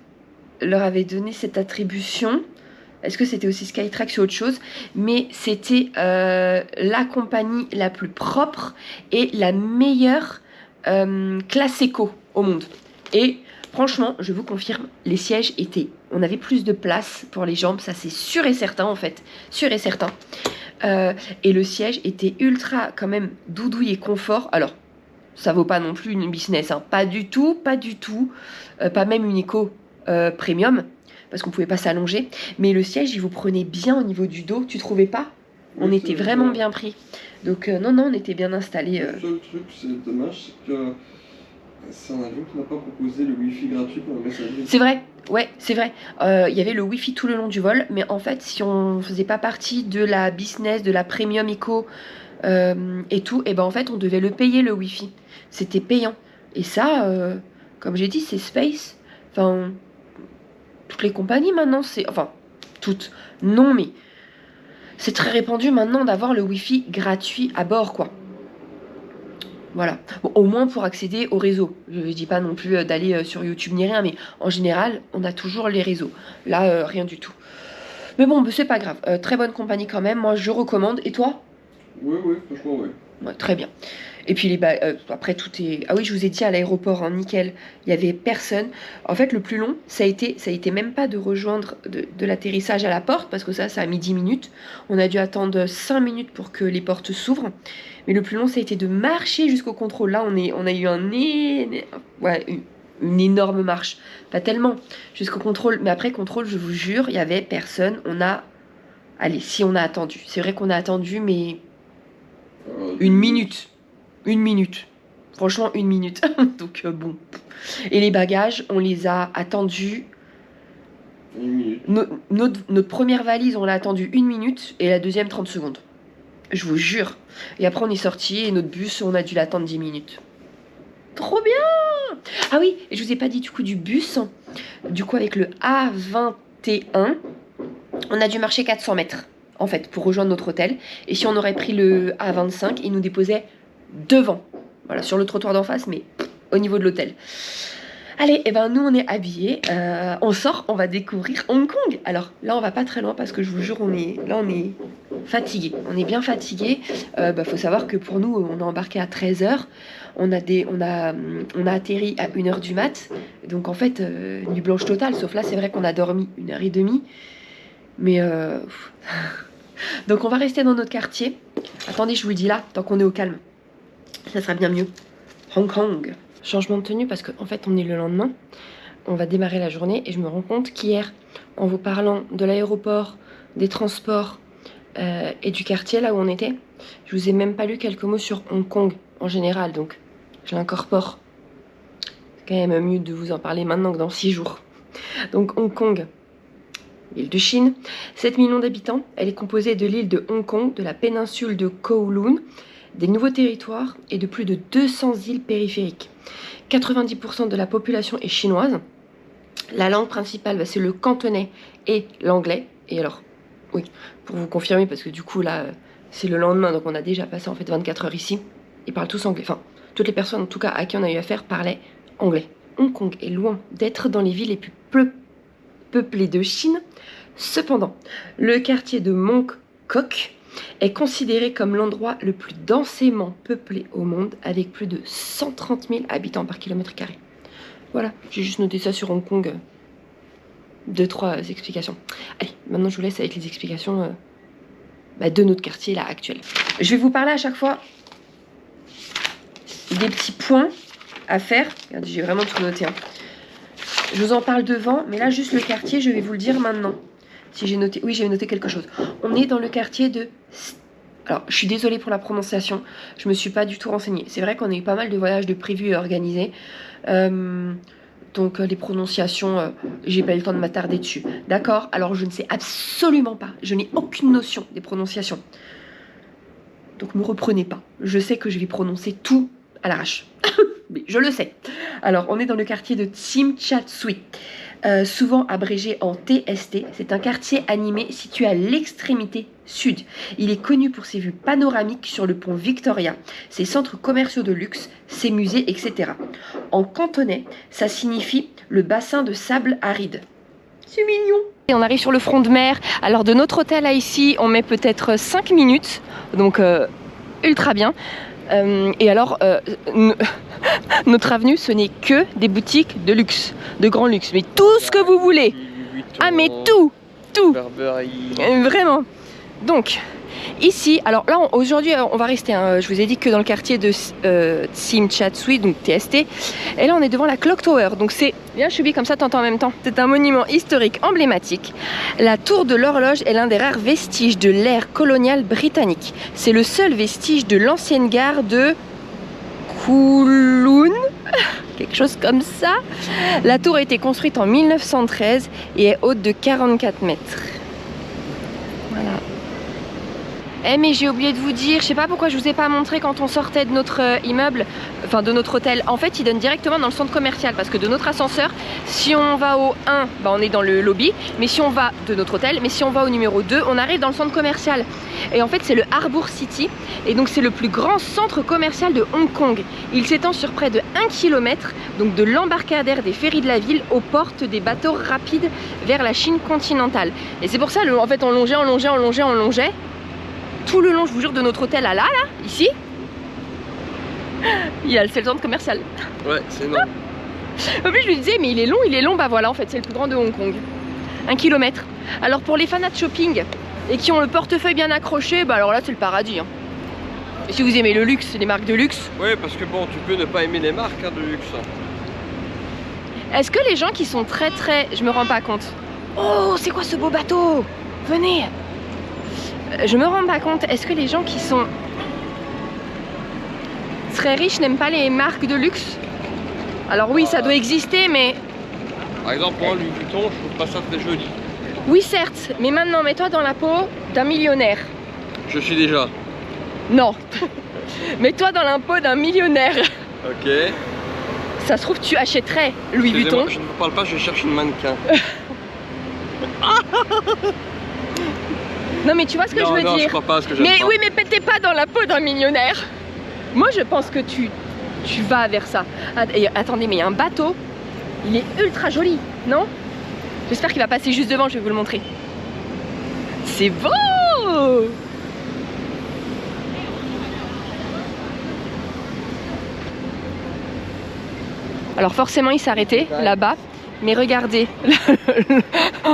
leur avait donné cette attribution. Est-ce que c'était aussi Skytrax ou autre chose? Mais c'était la compagnie la plus propre et la meilleure classe éco au monde. Et franchement, je vous confirme, les sièges étaient... On avait plus de place pour les jambes, ça c'est sûr et certain en fait. Sûr et certain. Et le siège était ultra quand même doudouille et confort. Alors, ça vaut pas non plus une business, hein. Pas du tout, pas du tout. Pas même une éco premium. Parce qu'on pouvait pas s'allonger, mais le siège il vous prenait bien au niveau du dos, tu trouvais pas? On était vraiment bien pris, donc non, on était bien installés. Le seul truc, c'est dommage, c'est que c'est un avion qui n'a pas proposé le wifi gratuit pour la messagerie. C'est vrai, ouais, c'est vrai. Il y avait le wifi tout le long du vol, mais en fait, si on faisait pas partie de la business, de la premium eco et tout, et ben en fait, on devait le payer le wifi. C'était payant. Et ça, comme j'ai dit, c'est space. Enfin... Toutes les compagnies maintenant, c'est... Enfin, toutes. Non, mais c'est très répandu maintenant d'avoir le Wi-Fi gratuit à bord, quoi. Voilà. Bon, au moins pour accéder au réseau. Je ne dis pas non plus d'aller sur YouTube ni rien, mais en général, on a toujours les réseaux. Là, rien du tout. Mais bon, c'est pas grave. Très bonne compagnie quand même. Moi, je recommande. Et toi? Oui, franchement, oui. Ouais, très bien. Et puis après tout est... Ah oui, je vous ai dit à l'aéroport, hein, nickel, il y avait personne. En fait, le plus long, ça a été même pas de rejoindre de l'atterrissage à la porte, parce que ça a mis 10 minutes. On a dû attendre 5 minutes pour que les portes s'ouvrent. Mais le plus long, ça a été de marcher jusqu'au contrôle. Là, on a eu une énorme marche. Pas tellement, jusqu'au contrôle. Mais après contrôle, je vous jure, il y avait personne. Allez, si on a attendu. C'est vrai qu'on a attendu, mais... Une minute. Franchement, 1 minute. Donc, bon. Et les bagages, on les a attendus... 1 minute. Notre première valise, on l'a attendue 1 minute. Et la deuxième, 30 secondes. Je vous jure. Et après, on est sorti. Et notre bus, on a dû l'attendre 10 minutes. Trop bien! Ah oui, et je vous ai pas dit du coup du bus. Du coup, avec le A21, on a dû marcher 400 mètres. En fait, pour rejoindre notre hôtel. Et si on aurait pris le A25, il nous déposait devant. Voilà, sur le trottoir d'en face, mais au niveau de l'hôtel. Allez, et ben nous, on est habillés. On sort, on va découvrir Hong Kong. Alors, là, on va pas très loin parce que je vous jure, on est fatigués. On est bien fatigués. Faut savoir que pour nous, on a embarqué à 13h. On a atterri à 1h du mat. Donc, en fait, nuit blanche totale. Sauf là, c'est vrai qu'on a dormi 1h30. Mais... Donc on va rester dans notre quartier. Attendez, je vous le dis là, tant qu'on est au calme. Ça sera bien mieux. Hong Kong. Changement de tenue parce qu'en fait on est le lendemain. On va démarrer la journée et je me rends compte qu'hier, en vous parlant de l'aéroport, des transports et du quartier là où on était, je vous ai même pas lu quelques mots sur Hong Kong en général. Donc je l'incorpore. C'est quand même mieux de vous en parler maintenant que dans 6 jours. Donc Hong Kong. L'île de Chine, 7 millions d'habitants, elle est composée de l'île de Hong Kong, de la péninsule de Kowloon, des nouveaux territoires et de plus de 200 îles périphériques. 90% de la population est chinoise. La langue principale, c'est le cantonais et l'anglais. Et alors, oui, pour vous confirmer, parce que du coup là, c'est le lendemain, donc on a déjà passé en fait 24 heures ici. Ils parlent tous anglais, enfin, toutes les personnes en tout cas à qui on a eu affaire parlaient anglais. Hong Kong est loin d'être dans les villes les plus peuplées de Chine. Cependant, le quartier de Mong Kok est considéré comme l'endroit le plus densément peuplé au monde, avec plus de 130 000 habitants par kilomètre carré. Voilà, j'ai juste noté ça sur Hong Kong. 2-3 explications. Allez, maintenant je vous laisse avec les explications de notre quartier là actuel. Je vais vous parler à chaque fois des petits points à faire. Regardez, j'ai vraiment tout noté. Hein. Je vous en parle devant, mais là, juste le quartier, je vais vous le dire maintenant. Si j'ai noté... Oui, j'ai noté quelque chose. On est dans le quartier de... Alors, je suis désolée pour la prononciation. Je me suis pas du tout renseignée. C'est vrai qu'on a eu pas mal de voyages de prévus et organisés. Donc, les prononciations, j'ai pas eu le temps de m'attarder dessus. D'accord? Alors, je ne sais absolument pas. Je n'ai aucune notion des prononciations. Donc, me reprenez pas. Je sais que je vais prononcer tout à l'arrache. Mais je le sais. Alors, on est dans le quartier de Tsim Sha Tsui. Souvent abrégé en TST, c'est un quartier animé situé à l'extrémité sud. Il est connu pour ses vues panoramiques sur le pont Victoria, ses centres commerciaux de luxe, ses musées, etc. En cantonais, ça signifie le bassin de sable aride. C'est mignon. Et on arrive sur le front de mer. Alors de notre hôtel à ici, on met peut-être 5 minutes, donc ultra bien. Et alors, notre avenue, ce n'est que des boutiques de luxe, de grand luxe. Mais tout ce que vous voulez. Ah mais tout. Vraiment. Donc, ici, alors là, aujourd'hui, on va rester, hein, je vous ai dit que dans le quartier de Tsim Sha Tsui, donc TST. Et là, on est devant la Clock Tower. Donc c'est, bien choubi, comme ça, t'entends en même temps. C'est un monument historique emblématique. La tour de l'horloge est l'un des rares vestiges de l'ère coloniale britannique. C'est le seul vestige de l'ancienne gare de Kowloon, quelque chose comme ça. La tour a été construite en 1913 et est haute de 44 mètres. Voilà. Eh mais j'ai oublié de vous dire, je sais pas pourquoi je vous ai pas montré quand on sortait de notre immeuble, enfin de notre hôtel. En fait, il donne directement dans le centre commercial parce que de notre ascenseur, si on va au 1, bah on est dans le lobby, mais si on va de notre hôtel, mais si on va au numéro 2, on arrive dans le centre commercial. Et en fait, c'est le Harbour City et donc c'est le plus grand centre commercial de Hong Kong. Il s'étend sur près de 1 km, donc de l'embarcadère des ferries de la ville aux portes des bateaux rapides vers la Chine continentale. Et c'est pour ça, en fait, on longeait. Tout le long, je vous jure, de notre hôtel à là, ici, c'est le centre commercial. Ouais, c'est énorme. En plus, je lui disais, mais il est long, bah voilà, en fait, c'est le plus grand de Hong Kong. 1 km. Alors, pour les fanats de shopping et qui ont le portefeuille bien accroché, bah alors là, c'est le paradis. Hein. Et si vous aimez le luxe, les marques de luxe. Oui, parce que bon, tu peux ne pas aimer les marques hein, de luxe. Est-ce que les gens qui sont très, je me rends pas compte. Oh, c'est quoi ce beau bateau? Venez. Je me rends pas compte, est-ce que les gens qui sont très riches n'aiment pas les marques de luxe? Alors oui, ça doit exister, mais... Par exemple, moi, Louis Vuitton, je trouve pas ça très joli. Oui, certes, mais maintenant, mets-toi dans la peau d'un millionnaire. Je suis déjà. Non. Mets-toi dans la peau d'un millionnaire. Ok. Ça se trouve, tu achèterais Louis Vuitton. Je ne vous parle pas, je cherche une mannequin. Non mais tu vois ce que je veux dire. Je crois pas ce que j'aime mais pas. Oui, mais t'es pas dans la peau d'un millionnaire. Moi je pense que tu vas vers ça. Et attendez, mais il y a un bateau. Il est ultra joli, non? J'espère qu'il va passer juste devant, je vais vous le montrer. C'est beau. Alors forcément il s'est arrêté là-bas. Mais regardez,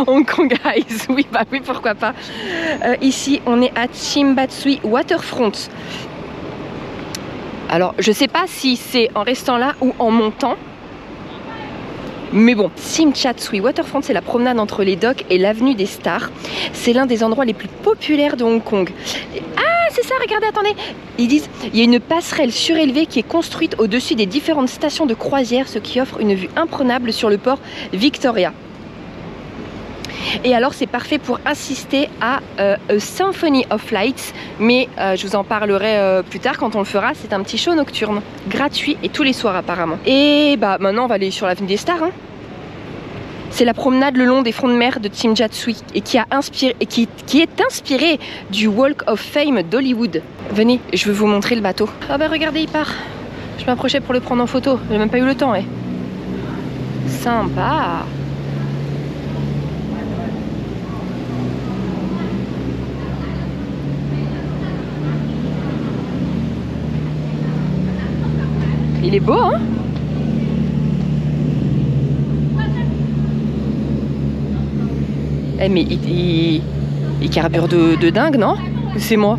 Hong Kong Eyes, oui, bah oui, pourquoi pas. Ici, on est à Tsim Sha Tsui Waterfront. Alors, je sais pas si c'est en restant là ou en montant. Mais bon, Tsim Sha Tsui Waterfront, c'est la promenade entre les docks et l'avenue des Stars. C'est l'un des endroits les plus populaires de Hong Kong. C'est ça, regardez, attendez. Ils disent, il y a une passerelle surélevée qui est construite au-dessus des différentes stations de croisière, ce qui offre une vue imprenable sur le port Victoria. Et alors, c'est parfait pour assister à A Symphony of Lights, mais je vous en parlerai plus tard quand on le fera. C'est un petit show nocturne, gratuit et tous les soirs apparemment. Et bah maintenant, on va aller sur l'avenue des Stars. Hein. C'est la promenade le long des fronts de mer de Tsim Sha Tsui et qui est inspirée du Walk of Fame d'Hollywood. Venez, je vais vous montrer le bateau. Ah bah regardez, il part. Je m'approchais pour le prendre en photo. J'ai même pas eu le temps, Sympa. Il est beau, hein? Eh mais il carbure de dingue, non? C'est moi.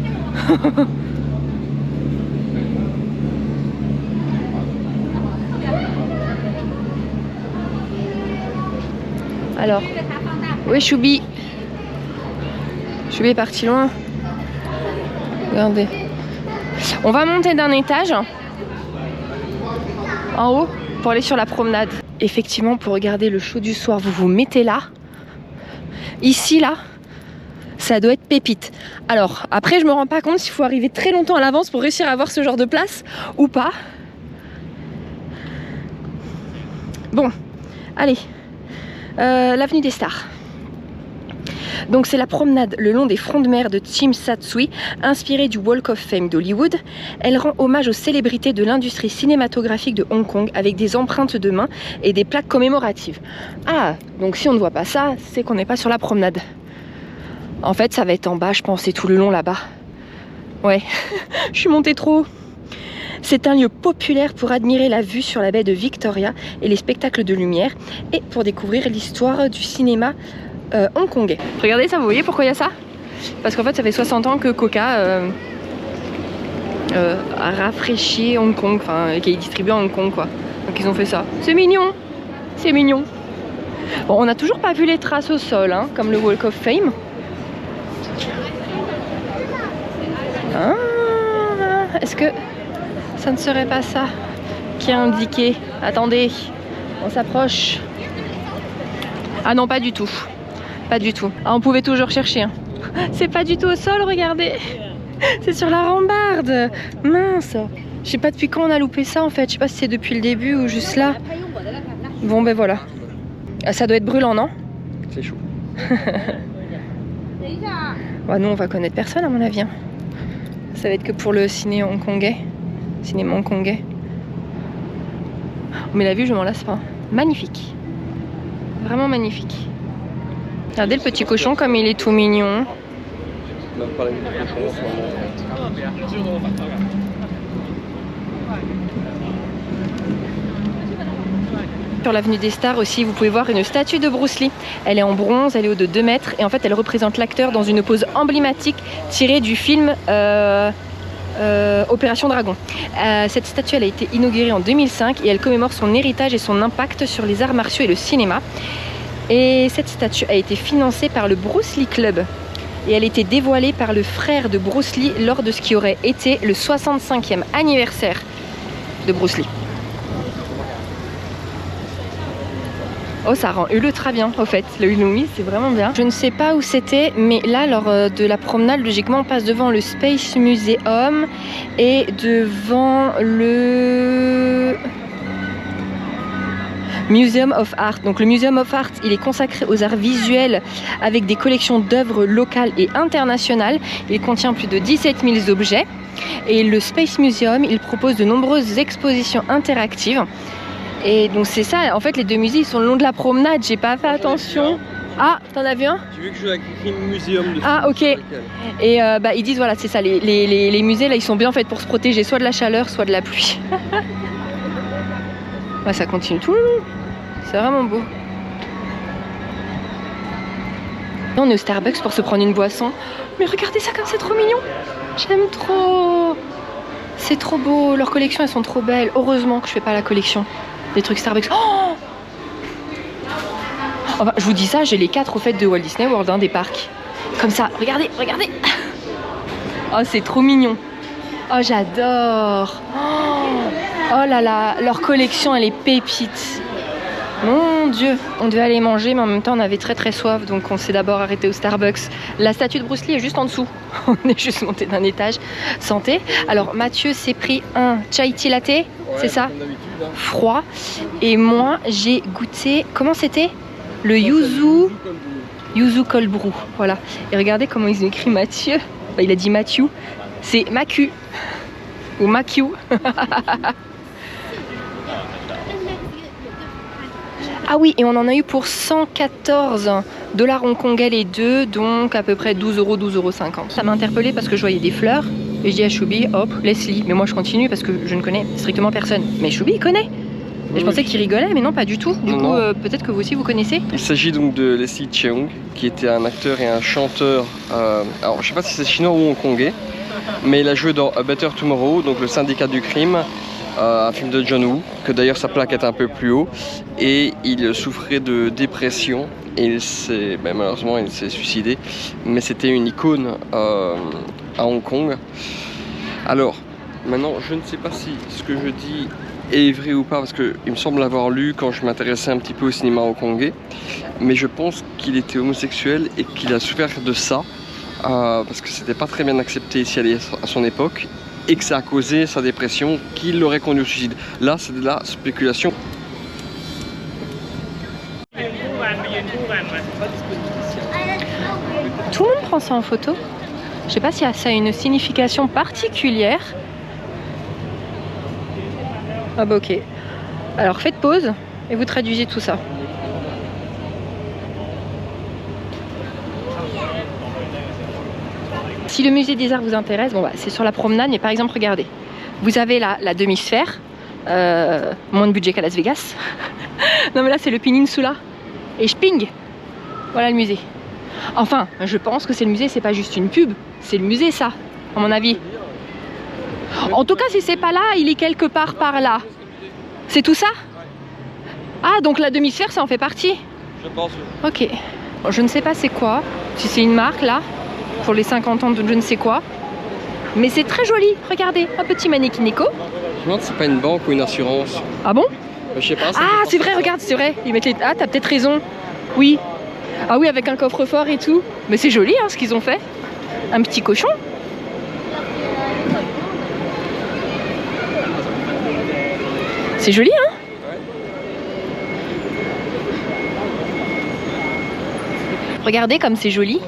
Alors, oui, Choubi. Choubi est parti loin. Regardez. On va monter d'un étage en haut pour aller sur la promenade. Effectivement, pour regarder le show du soir, vous vous mettez là. Ici, là, ça doit être pépite. Alors, après, je me rends pas compte s'il faut arriver très longtemps à l'avance pour réussir à avoir ce genre de place ou pas. Bon, allez. L'avenue des Stars. Donc c'est la promenade le long des fronts de mer de Tsim Sha Tsui, inspirée du Walk of Fame d'Hollywood. Elle rend hommage aux célébrités de l'industrie cinématographique de Hong Kong avec des empreintes de main et des plaques commémoratives. Ah, donc si on ne voit pas ça, c'est qu'on n'est pas sur la promenade. En fait, ça va être en bas, je pense, c'est tout le long là-bas. Ouais, je suis montée trop haut. C'est un lieu populaire pour admirer la vue sur la baie de Victoria et les spectacles de lumière et pour découvrir l'histoire du cinéma hongkongais. Regardez ça, vous voyez pourquoi il y a ça? Parce qu'en fait ça fait 60 ans que Coca a rafraîchi Hong Kong, enfin qui est distribué à Hong Kong quoi. Donc ils ont fait ça. C'est mignon, c'est mignon. Bon, on n'a toujours pas vu les traces au sol, hein, comme le Walk of Fame. Ah, est-ce que ça ne serait pas ça qui est indiqué? Attendez, on s'approche. Ah non, pas du tout. Pas du tout. Ah, on pouvait toujours chercher. Hein. C'est pas du tout au sol, regardez. C'est sur la rambarde. Mince. Je sais pas depuis quand on a loupé ça en fait. Je sais pas si c'est depuis le début ou juste là. Bon ben voilà. Ah, ça doit être brûlant, non? C'est chaud. Bah, nous on va connaître personne à mon avis. Hein. Ça va être que pour le ciné hongkongais. Cinéma hongkongais. Mais la vue je m'en lasse pas. Magnifique. Vraiment magnifique. Regardez le petit cochon comme il est tout mignon. Sur l'avenue des Stars aussi, vous pouvez voir une statue de Bruce Lee. Elle est en bronze, elle est haute de 2 mètres et en fait elle représente l'acteur dans une pose emblématique tirée du film Opération Dragon. Cette statue elle a été inaugurée en 2005 et elle commémore son héritage et son impact sur les arts martiaux et le cinéma. Et cette statue a été financée par le Bruce Lee Club et elle a été dévoilée par le frère de Bruce Lee lors de ce qui aurait été le 65e anniversaire de Bruce Lee. Oh, ça rend ultra bien, au fait. Le Ulumi, c'est vraiment bien. Je ne sais pas où c'était, mais là, lors de la promenade, logiquement, on passe devant le Space Museum et devant le Museum of Art. Donc le Museum of Art, il est consacré aux arts visuels avec des collections d'œuvres locales et internationales. Il contient plus de 17 000 objets. Et le Space Museum, il propose de nombreuses expositions interactives. Et donc c'est ça, en fait les deux musées ils sont le long de la promenade, j'ai pas fait attention. Ah, t'en as vu un? J'ai vu que je joue avec le muséum dessus. Ah ok. Et ils disent voilà c'est ça, les musées là ils sont bien faits pour se protéger soit de la chaleur soit de la pluie. Ouais, ça continue tout le long, c'est vraiment beau. Là, on est au Starbucks pour se prendre une boisson. Mais regardez ça comme c'est trop mignon. J'aime trop. C'est trop beau, leurs collections elles sont trop belles. Heureusement que je fais pas la collection des trucs Starbucks. Oh, enfin, je vous dis ça, j'ai les 4 au fait de Walt Disney World, hein, des parcs. Comme ça, regardez, regardez. Oh, c'est trop mignon. Oh, j'adore. Oh là là, leur collection, elle est pépite. Mon Dieu. On devait aller manger, mais en même temps, on avait très soif, donc on s'est d'abord arrêté au Starbucks. La statue de Bruce Lee est juste en dessous. On est juste monté d'un étage. Santé. Alors, Mathieu s'est pris un chai tea latte, ouais, c'est ça, hein. Froid. Et moi, j'ai goûté, comment c'était? Le yuzu cold brew. Voilà. Et regardez comment ils ont écrit Mathieu. Bah, il a dit Mathieu. C'est Macu. Ou Macu. Ah oui, et on en a eu pour 114 $ hongkongais les deux, donc à peu près 12 €, 12,50 €. Ça m'a interpellée parce que je voyais des fleurs, et je dis à Choubi, hop, Leslie. Mais moi je continue parce que je ne connais strictement personne. Mais Choubi, il connaît. Et je pensais qu'il rigolait, mais non, pas du tout. Du coup, peut-être que vous aussi, vous connaissez. Il s'agit donc de Leslie Cheung, qui était un acteur et un chanteur, alors je sais pas si c'est chinois ou hongkongais, mais il a joué dans A Better Tomorrow, donc le syndicat du crime, un film de John Woo, que d'ailleurs sa plaque est un peu plus haut, et il souffrait de dépression, et malheureusement il s'est suicidé, mais c'était une icône à Hong Kong. Alors, maintenant je ne sais pas si ce que je dis est vrai ou pas, parce qu'il me semble l'avoir lu quand je m'intéressais un petit peu au cinéma hongkongais, mais je pense qu'il était homosexuel et qu'il a souffert de ça, parce que c'était pas très bien accepté ici à son époque, et que ça a causé sa dépression qui l'aurait conduit au suicide. Là, c'est de la spéculation. Tout le monde prend ça en photo. Je sais pas si ça a une signification particulière. Ah bah ok. Alors faites pause et vous traduisez tout ça. Si le musée des arts vous intéresse, bon bah, c'est sur la promenade, mais par exemple regardez, vous avez la demi-sphère, moins de budget qu'à Las Vegas. Non mais là c'est le Peninsula et Sping. Voilà le musée. Enfin, je pense que c'est le musée, c'est pas juste une pub, c'est le musée ça, à mon avis. En tout cas, si c'est pas là, il est quelque part par là. C'est tout ça? Ah, donc la demi-sphère, ça en fait partie? Je pense. Ok. Je ne sais pas c'est quoi, si c'est une marque là, pour les 50 ans de je ne sais quoi. Mais c'est très joli, regardez, un petit mannequin éco. Je me demande si c'est pas une banque ou une assurance. Ah bon? Je sais pas. Ah, c'est vrai, regarde, c'est vrai. Ils mettent les... Ah, t'as peut-être raison. Oui. Ah oui, avec un coffre-fort et tout. Mais c'est joli hein, ce qu'ils ont fait. Un petit cochon. C'est joli hein. Ouais. Regardez comme c'est joli.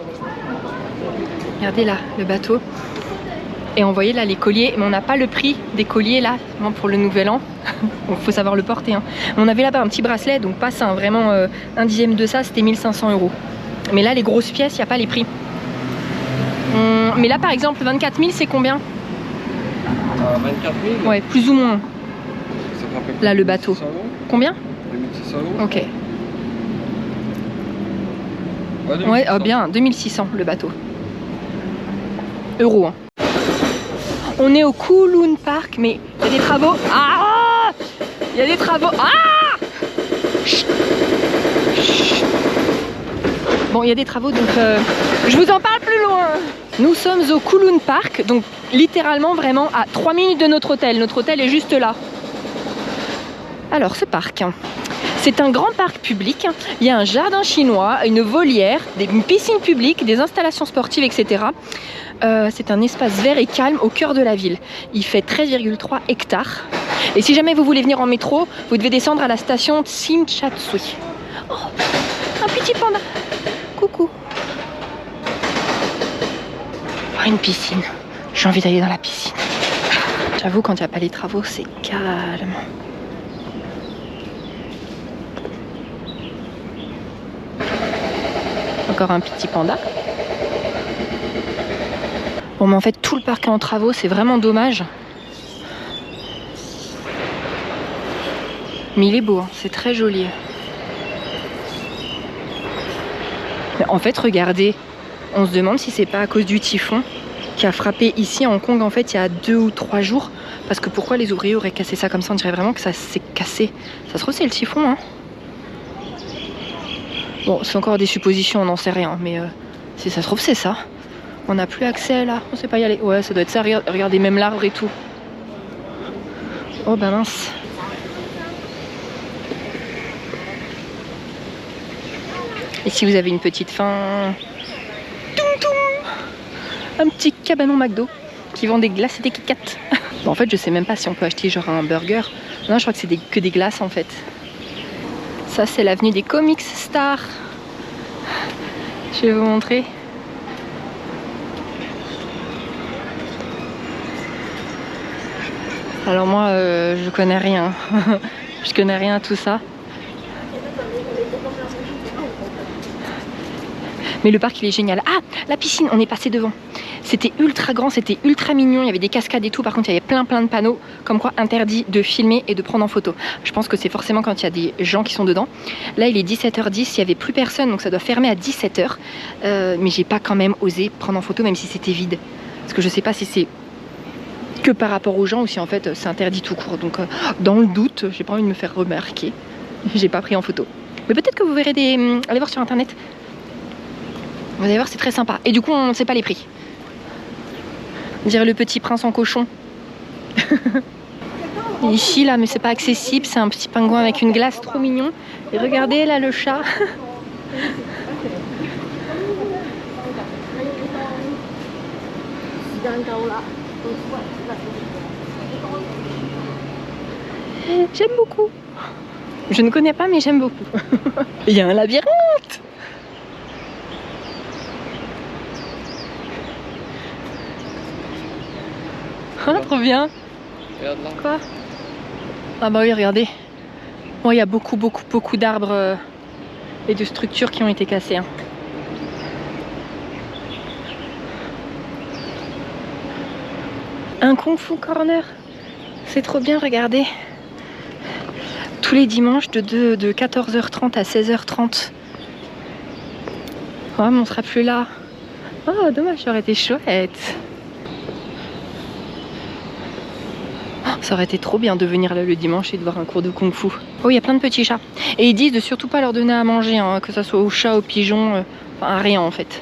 Regardez là, le bateau. Et on voyait là les colliers, mais on n'a pas le prix des colliers là pour le nouvel an. Il faut savoir le porter. Hein. On avait là-bas un petit bracelet, donc pas ça, vraiment un dixième de ça, c'était 1500 €. Mais là, les grosses pièces, il n'y a pas les prix. Mais là, par exemple, 24 000, c'est combien? 24 000. Ouais, plus ou moins. Ça fait à peu près Là, le bateau. 2600 €. Combien? 2600 €. Ok. Ouais, ah bien, 2600 le bateau. Euros. Hein. On est au Kowloon Park, mais il y a des travaux. Ah! Il y a des travaux. Ah! Chut. Chut. Bon, il y a des travaux, donc je vous en parle plus loin. Nous sommes au Kowloon Park, donc littéralement vraiment à 3 minutes de notre hôtel. Notre hôtel est juste là. Alors, ce parc, c'est un grand parc public. Il y a un jardin chinois, une volière, une piscine publique, des installations sportives, etc. C'est un espace vert et calme au cœur de la ville. Il fait 13,3 hectares. Et si jamais vous voulez venir en métro, vous devez descendre à la station Tsim Sha Tsui. Oh, un petit panda. Coucou. Oh, une piscine. J'ai envie d'aller dans la piscine. J'avoue, quand il n'y a pas les travaux, c'est calme. Encore un petit panda. Bon, mais en fait, tout le parc est en travaux, c'est vraiment dommage. Mais il est beau, hein, c'est très joli. Mais en fait, regardez, on se demande si c'est pas à cause du typhon qui a frappé ici à Hong Kong, en fait, il y a 2 ou 3 jours. Parce que pourquoi les ouvriers auraient cassé ça comme ça? On dirait vraiment que ça s'est cassé. Ça se trouve, c'est le typhon, hein. Bon, c'est encore des suppositions, on n'en sait rien. Mais si ça se trouve, c'est ça. On n'a plus accès là, on sait pas y aller. Ouais, ça doit être ça, regardez, même l'arbre et tout. Oh bah mince. Et si vous avez une petite faim, un petit cabanon McDo qui vend des glaces et des Kit Kat. Bon, en fait, je sais même pas si on peut acheter genre un burger. Non, je crois que c'est que des glaces en fait. Ça, c'est l'avenue des Comics Stars. Je vais vous montrer. Alors moi, je connais rien. Je connais rien à tout ça. Mais le parc, il est génial. Ah, la piscine, on est passé devant. C'était ultra grand, c'était ultra mignon. Il y avait des cascades et tout. Par contre, il y avait plein de panneaux comme quoi interdit de filmer et de prendre en photo. Je pense que c'est forcément quand il y a des gens qui sont dedans. Là, il est 17h10, il n'y avait plus personne, donc ça doit fermer à 17h. Mais j'ai pas quand même osé prendre en photo, même si c'était vide. Parce que je sais pas si c'est que par rapport aux gens ou si en fait c'est interdit tout court. Donc dans le doute, j'ai pas envie de me faire remarquer. J'ai pas pris en photo. Mais peut-être que vous verrez des... Allez voir sur internet. Vous allez voir, c'est très sympa. Et du coup, on ne sait pas les prix. On dirait le petit prince en cochon. Ici, là, mais c'est pas accessible. C'est un petit pingouin avec une glace trop mignon. Et regardez, là, le chat. J'aime beaucoup. Je ne connais pas, mais j'aime beaucoup. Il y a un labyrinthe. Oh, trop bien. Regarde là. Quoi? Ah bah oui, regardez. Bon, il y a beaucoup d'arbres et de structures qui ont été cassées. Hein. Un Kung Fu Corner. C'est trop bien, regardez. Tous les dimanches de 14h30 à 16h30. Oh, mais on sera plus là. Oh, dommage, ça aurait été chouette. Ça aurait été trop bien de venir là le dimanche et de voir un cours de Kung Fu. Oh, il y a plein de petits chats. Et ils disent de surtout pas leur donner à manger, hein, que ça soit aux chats, aux pigeons, enfin, à rien en fait.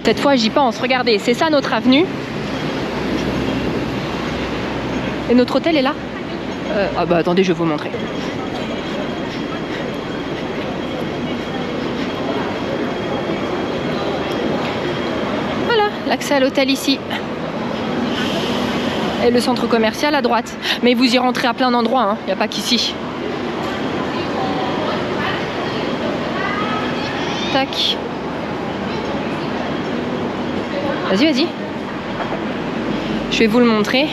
Cette fois, j'y pense. Regardez, c'est ça notre avenue. Et notre hôtel est là. Ah bah attendez, je vais vous montrer. Voilà, l'accès à l'hôtel ici. Et le centre commercial à droite. Mais vous y rentrez à plein d'endroits, hein. Il n'y a pas qu'ici. Tac. Vas-y, vas-y. Je vais vous le montrer.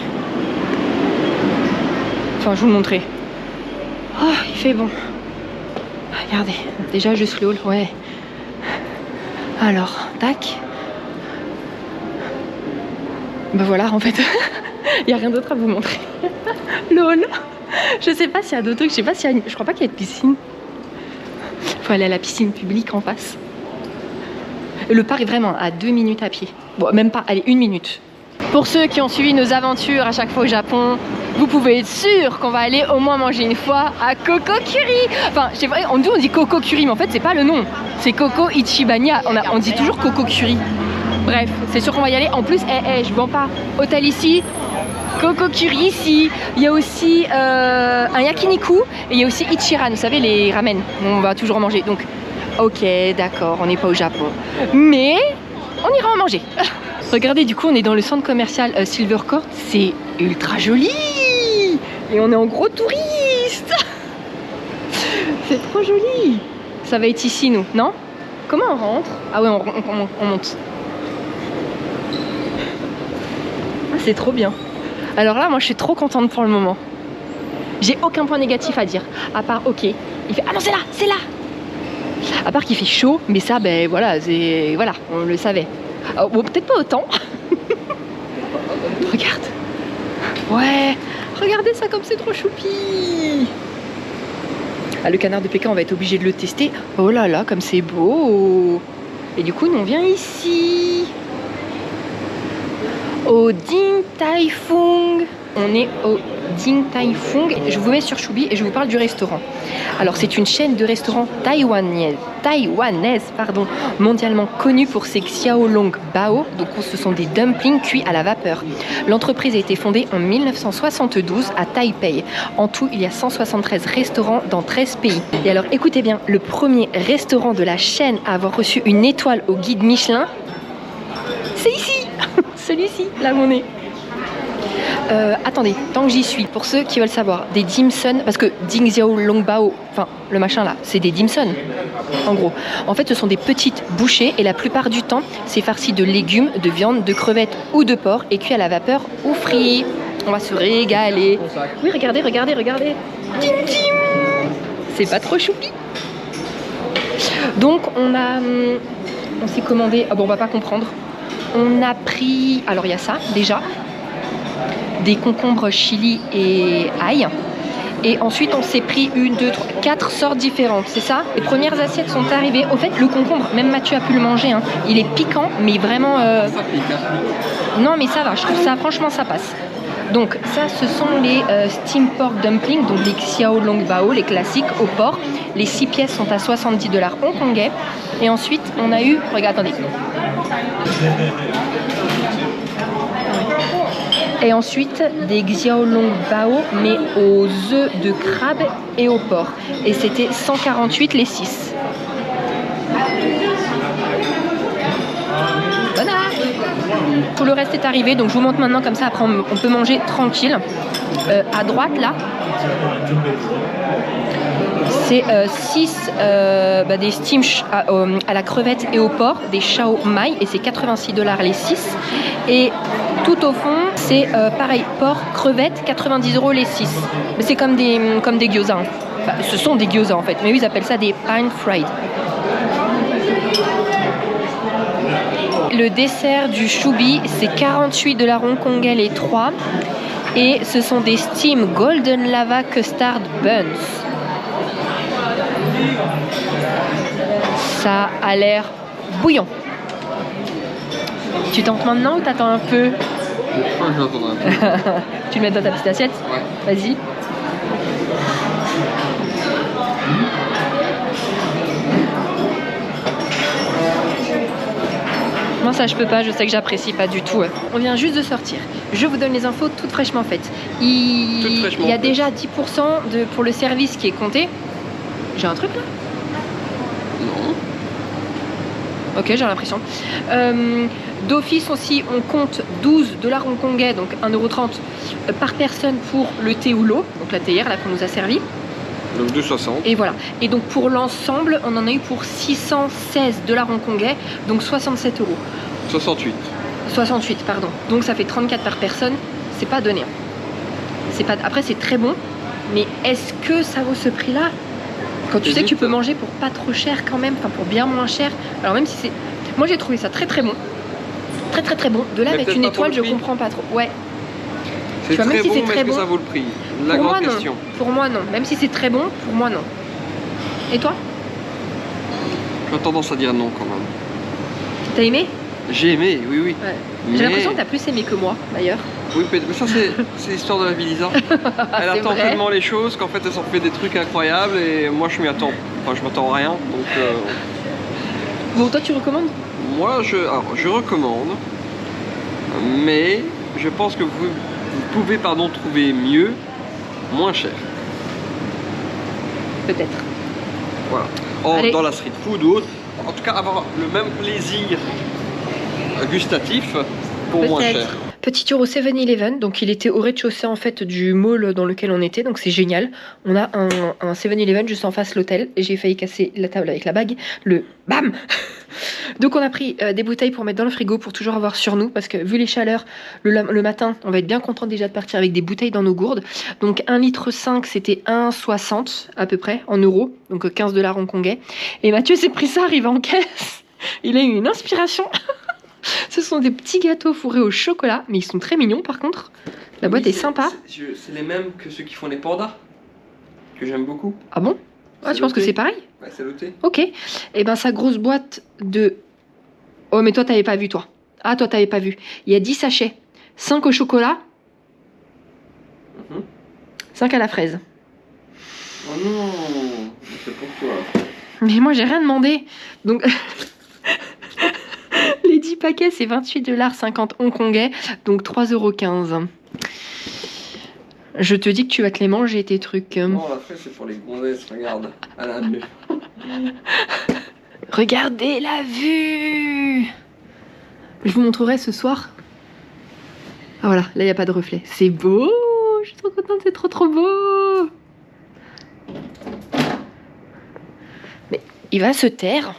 Enfin, je vous le montrer. Oh, il fait bon. Regardez, déjà juste le hall, ouais. Alors, tac. Ben voilà, en fait, il n'y a rien d'autre à vous montrer. Le hall. Je sais pas s'il y a d'autres trucs, je sais pas s'il y a... Je crois pas qu'il y ait de piscine. Faut aller à la piscine publique en face. Le parc est vraiment à 2 minutes à pied. Bon, même pas, allez, 1 minute. Pour ceux qui ont suivi nos aventures à chaque fois au Japon, vous pouvez être sûr qu'on va aller au moins manger une fois à Kokokuri. Enfin, c'est vrai, on dit Kokokuri, mais en fait, c'est pas le nom. C'est Koko Ichibanya. On dit toujours Kokokuri. Bref, c'est sûr qu'on va y aller. En plus, je vends pas. Hôtel ici, Kokokuri ici. Il y a aussi un yakiniku et il y a aussi Ichiran, vous savez, les ramen. On va toujours en manger. Donc, ok, d'accord, on n'est pas au Japon. Mais on ira en manger. Regardez, du coup, on est dans le centre commercial Silver Court. C'est ultra joli. Et on est en gros touriste. C'est trop joli. Ça va être ici, nous, non? Comment on rentre? Ah ouais, on monte. Ah, c'est trop bien. Alors là, moi, je suis trop contente pour le moment. J'ai aucun point négatif à dire. À part, ok, il fait... Ah non, c'est là, c'est là. À part qu'il fait chaud, mais ça, ben voilà, voilà, on le savait. Bon, peut-être pas autant. Regarde. Ouais, regardez ça comme c'est trop choupi. Ah, le canard de Pékin, on va être obligé de le tester. Oh là là, comme c'est beau. Et du coup, nous, on vient ici. Au Din Tai Fung. On est au Din Tai Fung. Je vous mets sur Choubi et je vous parle du restaurant. Alors, c'est une chaîne de restaurants taïwanaise, mondialement connue pour ses xiaolong bao. Donc, ce sont des dumplings cuits à la vapeur. L'entreprise a été fondée en 1972 à Taipei. En tout, il y a 173 restaurants dans 13 pays. Et alors, écoutez bien, le premier restaurant de la chaîne à avoir reçu une étoile au guide Michelin, c'est ici. Celui-ci, là où on est. Attendez, tant que j'y suis, pour ceux qui veulent savoir, des dim sum, parce que Ding Xiao Long Bao, enfin le machin là, c'est des dim sum, en gros. En fait, ce sont des petites bouchées et la plupart du temps, c'est farci de légumes, de viande, de crevettes ou de porc et cuit à la vapeur ou frit. On va se régaler. Oui, regardez, regardez, regardez. Tim tim. C'est pas trop choupi. Donc, on s'est commandé, ah bon, on va pas comprendre. On a pris, alors il y a ça déjà, des concombres chili et ail. Et ensuite on s'est pris 1, 2, 3, 4 sortes différentes, c'est ça? Les premières assiettes sont arrivées. Au fait, le concombre, même Mathieu a pu le manger, hein. Il est piquant, mais vraiment... Non mais ça va, je trouve ça, franchement ça passe. Donc ça, ce sont les steam pork dumplings, donc les xiao long bao, les classiques au porc. Les 6 pièces sont à 70 $ hongkongais. Et ensuite, on a eu, regarde, attendez. Et ensuite, des xiao long bao, mais aux œufs de crabe et au porc. Et c'était 148 les 6. Voilà. Tout le reste est arrivé, donc je vous montre maintenant comme ça, après on peut manger tranquille. À droite là, c'est 6 des steam à la crevette et au porc, des shao mai, et c'est 86 $ les 6. Et tout au fond, c'est pareil, porc, crevette, 90 € les 6. Mais c'est comme des gyoza. Hein. Enfin, ce sont des gyoza en fait, mais eux ils appellent ça des pan fried. Le dessert du choubi, c'est 48 $ hongkongais les 3. Et ce sont des steam golden lava custard buns. Ça a l'air bouillant. Tu tentes maintenant ou t'attends un peu? Je crois que je vais attendre un peu. Tu le mets dans ta petite assiette? Ouais. Vas-y. Moi ça je peux pas, je sais que j'apprécie pas du tout. On vient juste de sortir. Je vous donne les infos toutes fraîchement faites. Il y a déjà 10% pour le service qui est compté. J'ai un truc là? Non. Ok, j'ai l'impression. D'office aussi, on compte 12 $ hongkongais, donc 1,30 € par personne pour le thé ou l'eau, donc la théière là qu'on nous a servi. Donc 2,60. Et voilà. Et donc pour l'ensemble, on en a eu pour 616 $ hongkongais, donc 67 €. 68. 68, pardon. Donc ça fait 34 par personne. C'est pas donné. C'est pas. Après c'est très bon, mais est-ce que ça vaut ce prix-là? Quand tu sais que tu peux manger pour pas trop cher quand même, enfin pour bien moins cher. Alors même si c'est, moi j'ai trouvé ça très très bon, très bon. De là à mettre une étoile, je comprends pas trop. Ouais. C'est très bon, mais est-ce que ça vaut le prix? La grande question. Pour moi non. Même si c'est très bon, pour moi non. Et toi? J'ai tendance à dire non quand même. T'as aimé? J'ai aimé, oui. Ouais. Mais... J'ai l'impression que t'as plus aimé que moi d'ailleurs. Oui, mais ça c'est l'histoire de la vie Lisa. Elle attend vrai. tellement les choses qu'en fait elle s'en fait des trucs incroyables et moi je m'y attends. Enfin je m'attends à rien. Donc Bon, toi tu recommandes? moi je recommande, mais je pense que vous pouvez trouver mieux, moins cher. Peut-être. Voilà. Dans la street food ou autre. En tout cas avoir le même plaisir gustatif pour moins cher. Petit tour au 7-Eleven, donc il était au rez-de-chaussée en fait du mall dans lequel on était, donc c'est génial. On a un 7-Eleven juste en face de l'hôtel et j'ai failli casser la table avec la bague, le BAM. Donc on a pris des bouteilles pour mettre dans le frigo pour toujours avoir sur nous, parce que vu les chaleurs, le matin, on va être bien content déjà de partir avec des bouteilles dans nos gourdes. Donc 1,5 litre c'était 1,60 à peu près en euros, donc 15 $ hongkongais. Et Mathieu s'est pris ça arrivé en caisse. Il a eu une inspiration. Ce sont des petits gâteaux fourrés au chocolat, mais ils sont très mignons par contre. La boîte est sympa. C'est les mêmes que ceux qui font les pandas, que j'aime beaucoup. Ah bon? Ah, tu penses que c'est pareil? Ouais, c'est noté. Ok. Et ben sa grosse boîte de... Oh mais toi t'avais pas vu toi. Ah toi t'avais pas vu. Il y a 10 sachets. 5 au chocolat. 5 à la fraise. Oh non, c'est pour toi. Mais moi j'ai rien demandé. Donc... Les 10 paquets, c'est 28 $ 50 hongkongais, donc 3,15 €. Je te dis que tu vas te les manger, tes trucs. Non, la fraise, c'est pour les gonzesses, regarde. À la vue. Regardez la vue! Je vous montrerai ce soir. Ah voilà, là, il n'y a pas de reflet. C'est beau! Je suis trop contente, c'est trop beau! Mais il va se taire.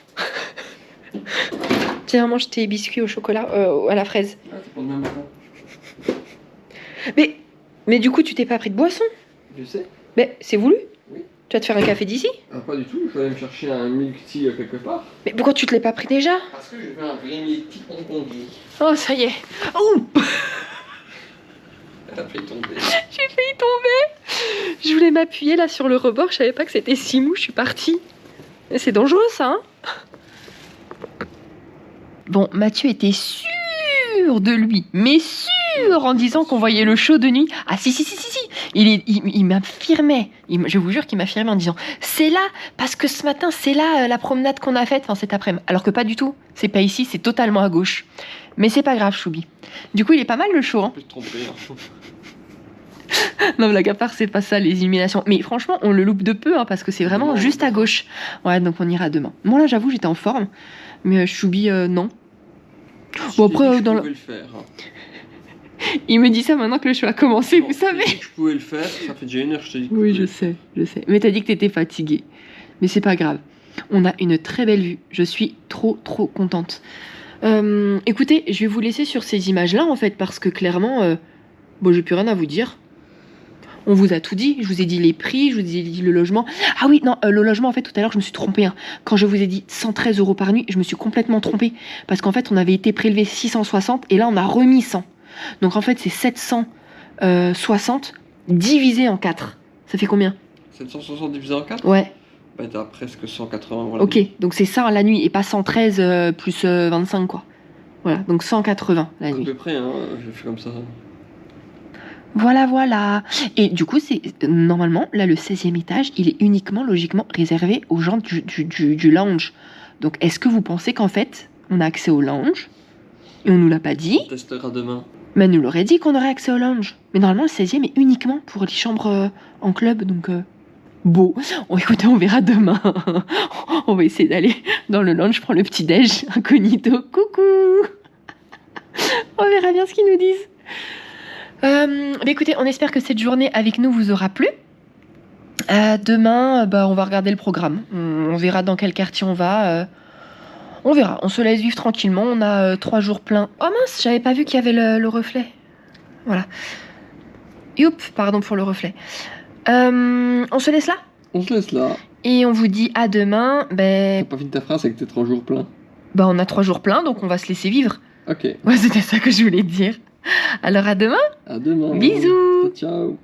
Tiens, mange tes biscuits au chocolat, à la fraise. Ah, c'est pour le même moment. Mais du coup, tu t'es pas pris de boisson? Je sais. Mais c'est voulu? Oui. Tu vas te faire un café d'ici? Ah, pas du tout, je vais aller me chercher un milk tea quelque part. Mais pourquoi tu te l'es pas pris déjà? Parce que je veux un vrai milk tea hongkongais. Oh, ça y est. Oh. Elle a failli tomber. J'ai failli tomber. Je voulais m'appuyer là sur le rebord, je savais pas que c'était si mou, je suis partie. C'est dangereux ça, hein? Bon, Mathieu était sûr de lui, mais sûr sûr en disant qu'on voyait le show de nuit. Ah si. Il m'affirmait, je vous jure qu'il m'affirmait en disant c'est là, parce que ce matin c'est là la promenade qu'on a faite, enfin cet après-midi. Alors que pas du tout, c'est pas ici, c'est totalement à gauche. Mais c'est pas grave, Choubi. Du coup, il est pas mal le show. Hein. Je peux te tromper. Hein. Non, blague à part, c'est pas ça les illuminations. Mais franchement, on le loupe de peu parce que c'est vraiment juste à gauche. Ouais, donc on ira demain. Moi là, j'avoue, j'étais en forme. Mais Choubi, non. Bon, après, dans le faire. Il me dit ça maintenant que le show a commencé, vous savez. Si je pouvais le faire, ça fait déjà 1 heure que je te dis. Oui, je sais. Mais t'as dit que t'étais fatiguée. Mais c'est pas grave. On a une très belle vue. Je suis trop contente. Écoutez, je vais vous laisser sur ces images-là, en fait, parce que clairement, bon, j'ai plus rien à vous dire. On vous a tout dit. Je vous ai dit les prix, je vous ai dit le logement. Ah oui, non, le logement, en fait, tout à l'heure, je me suis trompée. Hein. Quand je vous ai dit 113 € par nuit, je me suis complètement trompée. Parce qu'en fait, on avait été prélevé 660 et là, on a remis 100. Donc en fait, c'est 760 divisé en 4. Ça fait combien? 760 divisé en 4? Ouais. Bah t'as presque 180. Voilà. Ok, donc c'est ça la nuit et pas 113 plus 25 quoi. Voilà, donc 180 la nuit. À peu près, hein, je fais comme ça. Voilà. Et du coup, c'est normalement, là, le 16e étage, il est uniquement, logiquement, réservé aux gens du lounge. Donc est-ce que vous pensez qu'en fait, on a accès au lounge et on nous l'a pas dit? On testera demain. Mais elle nous l'aurait dit qu'on aurait accès au lounge. Mais normalement, le 16e est uniquement pour les chambres en club, donc... Bon, écoutez, on verra demain. On va essayer d'aller dans le lounge, prendre le petit-déj, incognito. Coucou. On verra bien ce qu'ils nous disent. Mais écoutez, on espère que cette journée avec nous vous aura plu. Demain, on va regarder le programme. On verra dans quel quartier on va. On verra, on se laisse vivre tranquillement. On a 3 jours pleins. Oh mince, j'avais pas vu qu'il y avait le reflet. Voilà. Youp, pardon pour le reflet. On se laisse là? On se laisse là. Et on vous dit à demain. T'as pas fini ta phrase avec tes 3 jours pleins? On a 3 jours pleins, donc on va se laisser vivre. Ok. Ouais, c'était ça que je voulais dire. Alors à demain. À demain. Bisous. Ciao.